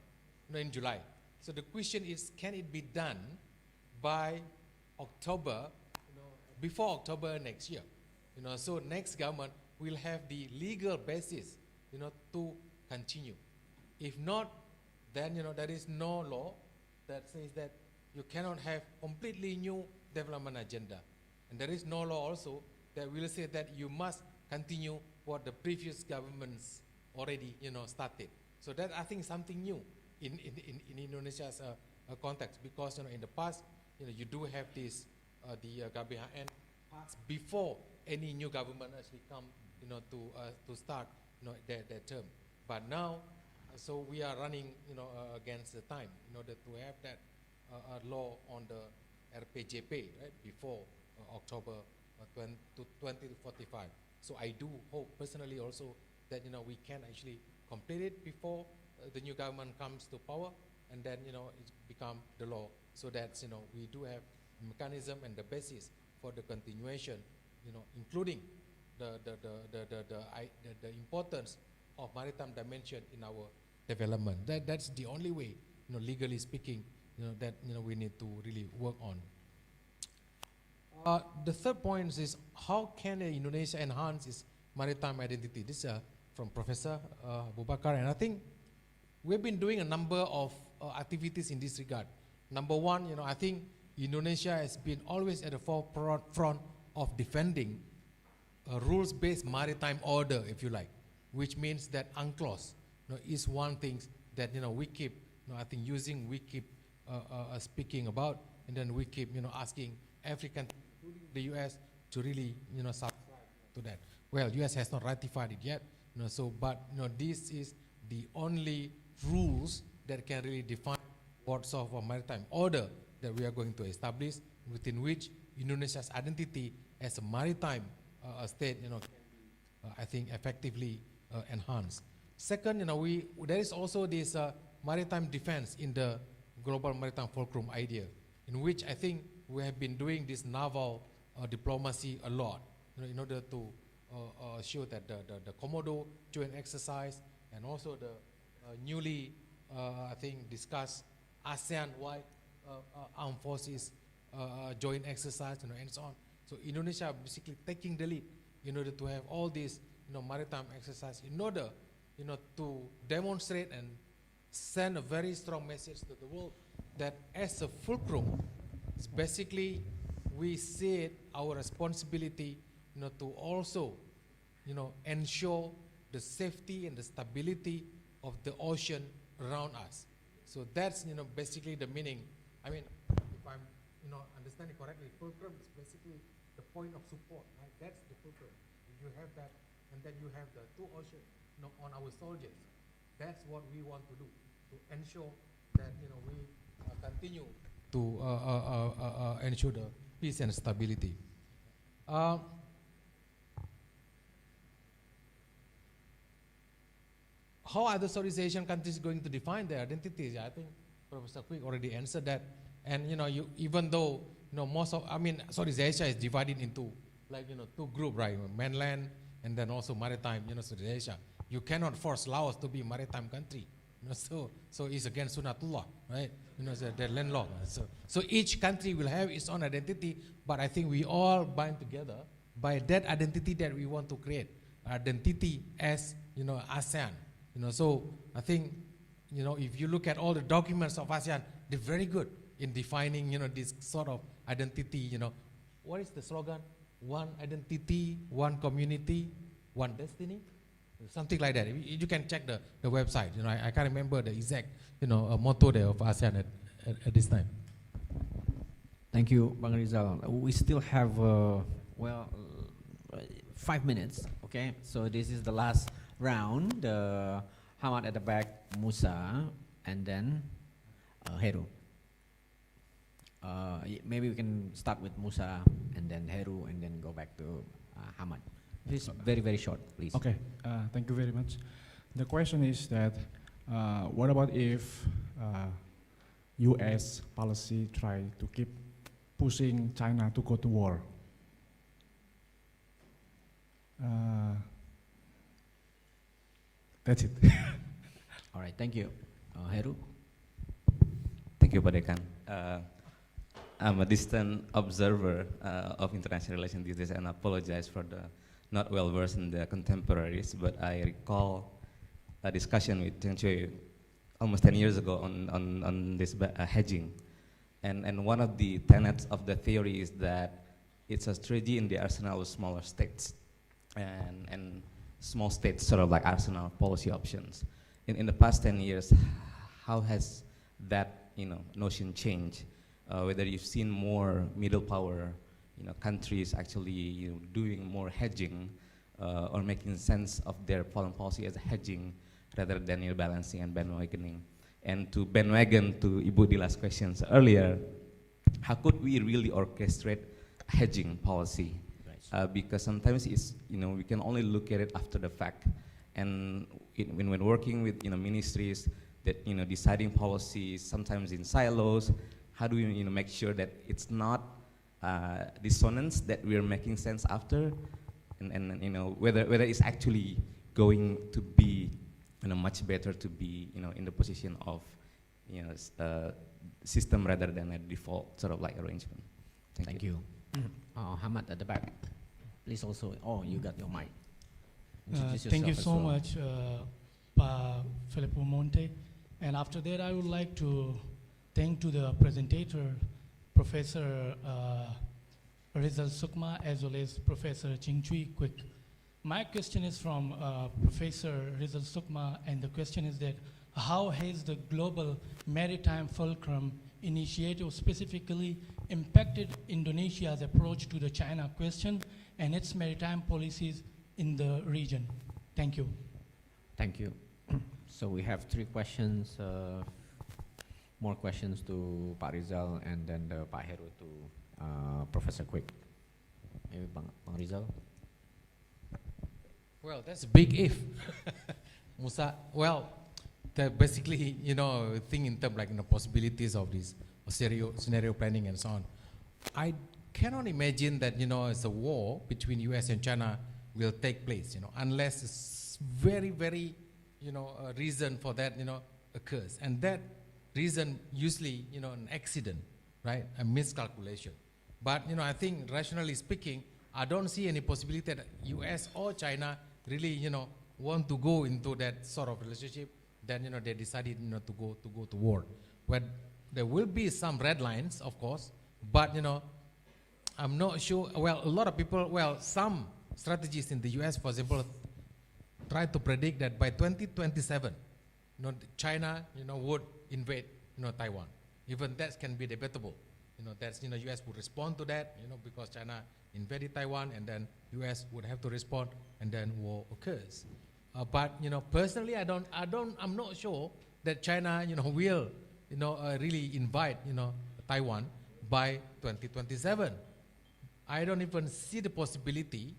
in July. So the question is, can it be done by October, before October next year? So next government will have the legal basis, to continue. If not, then there is no law that says that you cannot have completely new development agenda, and there is no law also that will say that you must continue what the previous governments already started. So that I think is something new in Indonesia's context, because in the past you do have this the GBHN passed before any new government actually come to start their term. But now, so we are running against the time in order to have that law on the RPJP, right, before October 2045. So I do hope personally also that we can actually complete it before the new government comes to power, and then it become the law, so that we do have mechanism and the basis for the continuation, including the importance of maritime dimension in our development. That's the only way, legally speaking, that we need to really work on. The third point is, how can Indonesia enhance its maritime identity? This is from Professor Bubakar, and I think we've been doing a number of activities in this regard. Number one, I think Indonesia has been always at the forefront of defending a rules-based maritime order, if you like, which means that UNCLOS is one thing that we keep, I think we keep speaking about, and then we keep asking African, including the US, to really subscribe to that. Well, US has not ratified it yet, but this is the only rules that can really define what sort of a maritime order that we are going to establish, within which Indonesia's identity as a maritime state, can be, I think, effectively enhanced. Second, there is also this maritime defense in the global maritime fulcrum idea, in which I think we have been doing this naval diplomacy a lot, in order to show that the Komodo joint exercise, and also the newly, I think, discussed ASEAN-wide armed forces joint exercise, and so on. So Indonesia basically taking the lead in order to have all these, maritime exercise, in order, to demonstrate and send a very strong message to the world that as a fulcrum, it's basically we see it our responsibility, to also, ensure the safety and the stability of the ocean around us. So that's, basically the meaning. I mean, if I'm, understanding correctly, fulcrum is basically the point of support, right? That's the fulcrum. You have that, and then you have the two oceans, on our soldiers. That's what we want to do, to ensure that, we continue to ensure the peace and stability. How are the Southeast Asian countries going to define their identities? I think Professor Quick already answered that. And even though most of Southeast Asia is divided into two groups, right? Mainland and then also maritime, Southeast Asia. You cannot force Laos to be a maritime country. So it's against Sunnatullah, right? The land law. So each country will have its own identity, but I think we all bind together by that identity that we want to create. Identity as ASEAN. So I think if you look at all the documents of ASEAN, they're very good in defining this sort of identity. What is the slogan? One identity, one community, one destiny. Something like that. You can check the website. I can't remember the exact motto there of ASEAN at this time. Thank you, Bang Rizal. We still have 5 minutes. Okay, so this is the last round. Hamad at the back, Musa, and then Heru. Maybe we can start with Musa and then Heru and then go back to Hamad. This is very, very short, please. Okay, thank you very much. The question is that what about if US policy try to keep pushing China to go to war? That's it. All right, thank you. Heru? Thank you, Pak Dekan. I'm a distant observer of international relations these days, and I apologize for the not well versed in the contemporaries, but I recall a discussion with Cheng Chui almost 10 years ago on this hedging. And one of the tenets of the theory is that it's a strategy in the arsenal of smaller states. And small states sort of like arsenal policy options. In the past 10 years, how has that notion changed? Whether you've seen more middle power countries actually doing more hedging or making sense of their foreign policy as a hedging rather than balancing and bandwagoning. And to bandwagon to Ibu Dila's questions earlier, how could we really orchestrate hedging policy? Right. Because sometimes it's we can only look at it after the fact, and when working with ministries that deciding policies sometimes in silos, how do we make sure that it's not dissonance that we're making sense after, and whether it's actually going to be much better to be in the position of system rather than a default sort of like arrangement. Thank you. Hamad at the back, please also. Oh, you got your mic. Thank you so much, Pa Filippo Monte. And after that, I would like to thank to the presentator, Professor Rizal Sukma, as well as Professor Cheng Chui Quick. My question is from Professor Rizal Sukma, and the question is that how has the global maritime fulcrum initiative specifically impacted Indonesia's approach to the China question and its maritime policies in the region? Thank you. Thank you. So we have 3 questions, more questions to Pak Rizal and then Pak Heru to Professor Quick. Maybe Bang Rizal? Well, that's a big if. Musa, well, basically, think in terms like possibilities of this scenario planning and so on. I cannot imagine that, as a war between US and China will take place, unless it's very, very, a reason for that, occurs. And that reason usually, an accident, right? A miscalculation. But, I think rationally speaking, I don't see any possibility that US or China really, want to go into that sort of relationship. Then, they decided, to go to war. But there will be some red lines, of course, but, I'm not sure. Well, a lot of people, some strategists in the US, for example, try to predict that by 2027, China, would invade, Taiwan. Even that can be debatable. That's, US would respond to that, because China invaded Taiwan, and then US would have to respond, and then war occurs. But, personally, I'm not sure that China, will, really invite, Taiwan by 2027. I don't even see the possibility,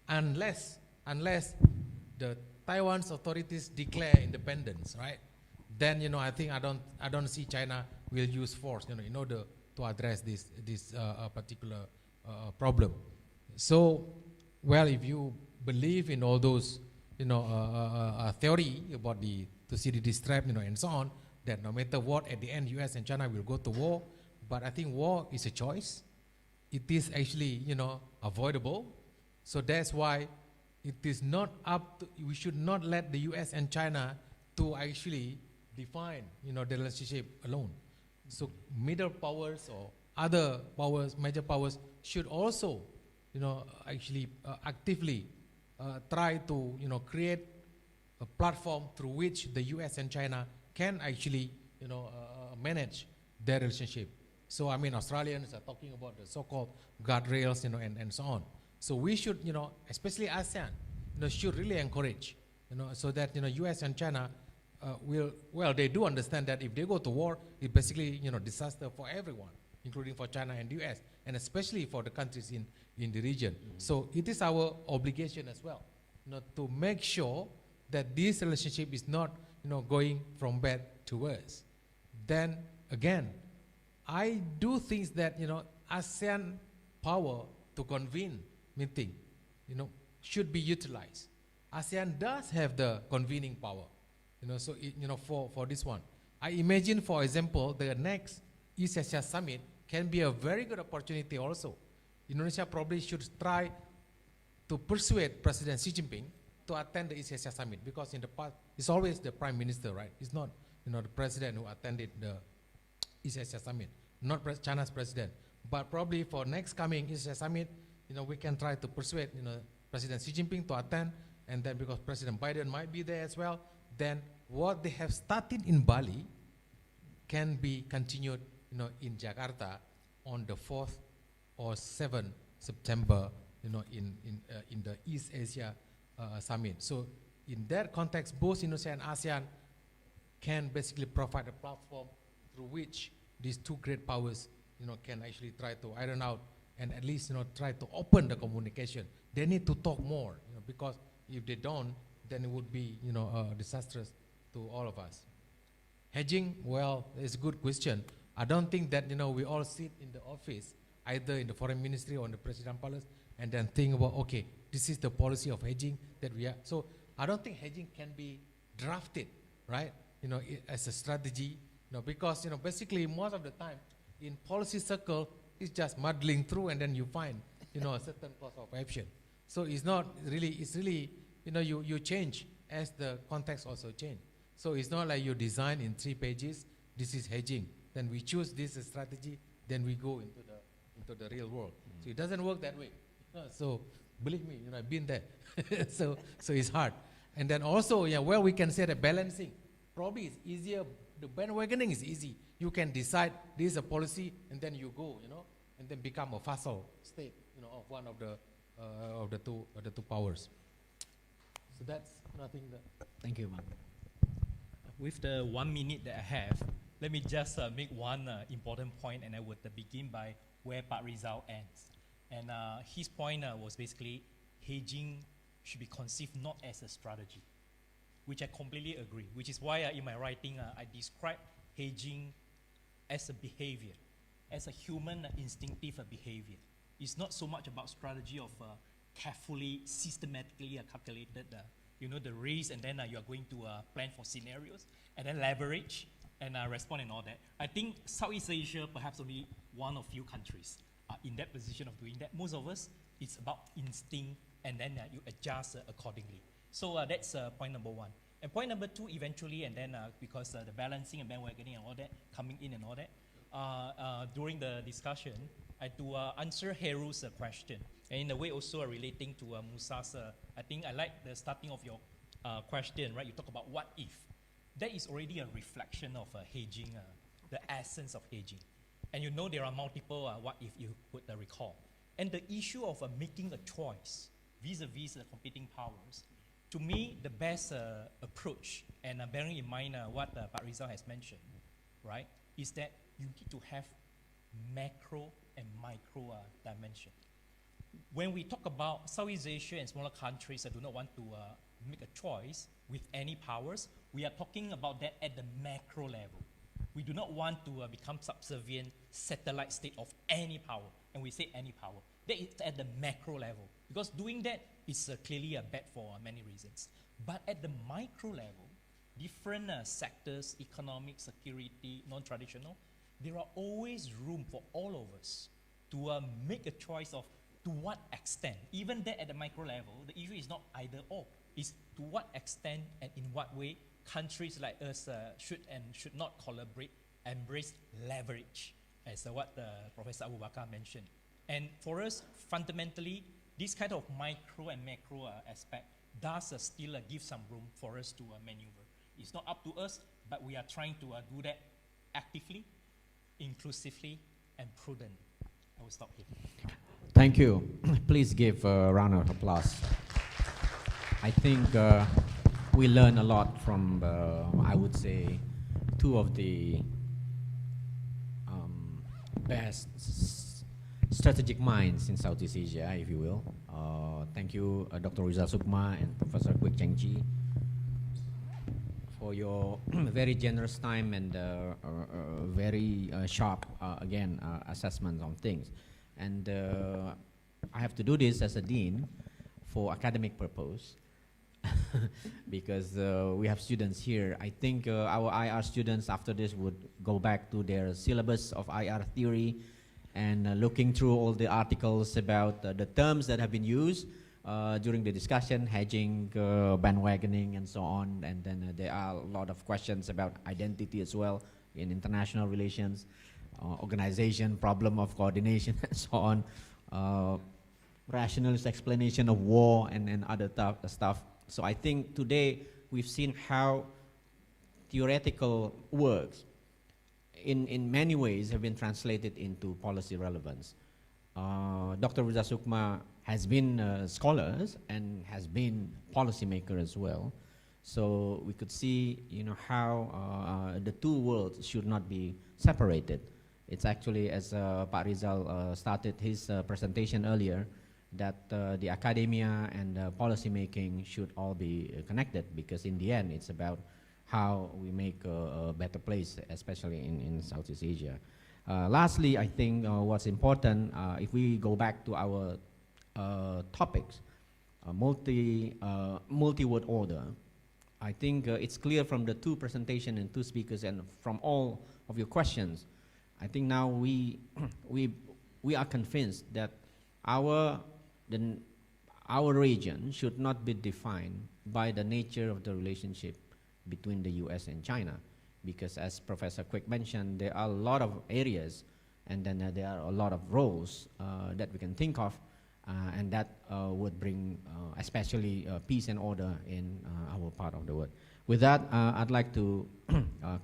unless the Taiwan's authorities declare independence, right? then I think I don't see China will use force in order to address this particular problem. So, well, if you believe in all those theory about the Thucydides trap and so on, that no matter what, at the end US and China will go to war. But I think war is a choice. It is actually avoidable. So that's why it is not up to, we should not let the US and China to actually define the relationship alone. So middle powers or other powers, major powers, should also actually actively try to create a platform through which the US and China can actually manage their relationship. So I mean, Australians are talking about the so-called guardrails and so on. So we should especially ASEAN should really encourage so that US and China they do understand that if they go to war, it's basically disaster for everyone, including for China and US, and especially for the countries in the region. So it is our obligation as well to make sure that this relationship is not going from bad to worse. Then again, I do think that ASEAN power to convene meeting should be utilized. ASEAN does have the convening power. So for this one, I imagine, for example, the next East Asia Summit can be a very good opportunity also. Indonesia probably should try to persuade President Xi Jinping to attend the East Asia Summit, because in the past, it's always the Prime Minister, right? It's not the President who attended the East Asia Summit, not China's President. But probably for next coming East Asia Summit, we can try to persuade President Xi Jinping to attend, and then because President Biden might be there as well, then what they have started in Bali can be continued in Jakarta on the 4th or 7th September in the East Asia Summit. So in that context, both Indonesia and ASEAN can basically provide a platform through which these two great powers can actually try to iron out and at least try to open the communication. They need to talk more, because if they don't, then it would be disastrous to all of us. Hedging, well, it's a good question. I don't think that we all sit in the office, either in the foreign ministry or in the president's palace, and then think about, okay, this is the policy of hedging that we are. So I don't think hedging can be drafted, right? As a strategy, because basically most of the time in policy circle, it's just muddling through, and then you find a certain course of action. So it's not really, it's really you change as the context also change. So it's not like you design in 3 pages, this is hedging, then we choose this strategy, then we go into the real world. So it doesn't work that way. So believe me, I've been there. so it's hard. And then also, well, we can say that balancing probably is easier. The bandwagoning is easy. You can decide this is a policy, and then you go, and then become a vassal state, of one of the two powers. So that's nothing. Thank you, Bang. With the 1 minute that I have, let me just make one important point, and I would begin by where Pak Rizal ends. And his point was basically hedging should be conceived not as a strategy, which I completely agree, which is why in my writing I describe hedging as a behavior, as a human instinctive behavior. It's not so much about strategy of carefully, systematically calculated the risk, and then you are going to plan for scenarios, and then leverage and respond and all that. I think Southeast Asia, perhaps only one or few countries are in that position of doing that. Most of us, it's about instinct, and then you adjust accordingly. So that's point number 1. And point number 2, eventually, and then because the balancing and bandwagoning and all that, coming in and all that, during the discussion, I had to answer Heru's question. And in a way also relating to Musa's, I think I like the starting of your question, right? You talk about what if. That is already a reflection of hedging, the essence of hedging. And there are multiple what if you could recall. And the issue of making a choice vis-a-vis the competing powers, to me, the best approach, and bearing in mind what Pak Rizal has mentioned, right, is that you need to have macro and micro dimension. When we talk about Southeast Asia and smaller countries, I do not want to make a choice with any powers. We are talking about that at the macro level. We do not want to become subservient satellite state of any power. And we say any power. That is at the macro level. Because doing that is clearly a bad for many reasons. But at the micro level, different sectors, economic, security, non-traditional, there are always room for all of us to make a choice of to what extent. Even that at the micro level, the issue is not either or. It's to what extent and in what way countries like us should and should not collaborate, embrace leverage, as what Professor Abu Bakar mentioned. And for us, fundamentally, this kind of micro and macro aspect does still give some room for us to maneuver. It's not up to us, but we are trying to do that actively, inclusively, and prudent. I will stop here. Thank you. Please give a round of applause. I think we learned a lot from, I would say, two of the best strategic minds in Southeast Asia, if you will. Thank you, Dr. Rizal Sukma and Professor Kwek Cheng Chi, for your very generous time and very sharp, again, assessments on things. And I have to do this as a dean for academic purpose because we have students here. I think our IR students after this would go back to their syllabus of IR theory and looking through all the articles about the terms that have been used during the discussion, hedging, bandwagoning, and so on. And then there are a lot of questions about identity as well in international relations, organization, problem of coordination, and so on, rationalist explanation of war and other stuff. So I think today we've seen how theoretical works in many ways have been translated into policy relevance. Dr. Riza Sukma has been scholars and has been policymaker as well. So we could see, how the two worlds should not be separated. It's actually, as Pak Rizal started his presentation earlier, that the academia and policy making should all be connected, because in the end it's about how we make a better place, especially in Southeast Asia. Lastly, I think what's important, if we go back to our topics, multi-world order, I think it's clear from the two presentations and two speakers and from all of your questions, I think now we are convinced that our region should not be defined by the nature of the relationship between the US and China, because as Professor Kwek mentioned, there are a lot of areas and then there are a lot of roles that we can think of and that would bring especially peace and order in our part of the world. With that, I'd like to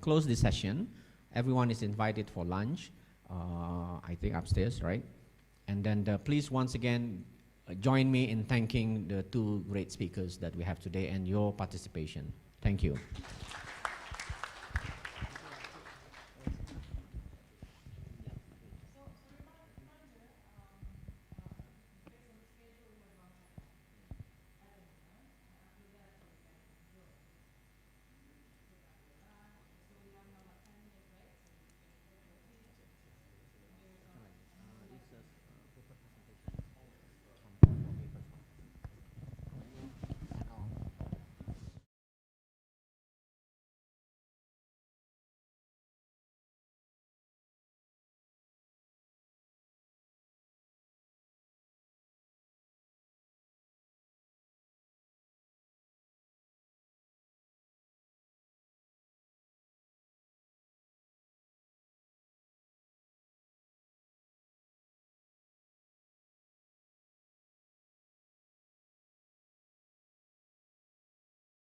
close this session. Everyone is invited for lunch, I think upstairs, right? And then please once again join me in thanking the two great speakers that we have today and your participation. Thank you.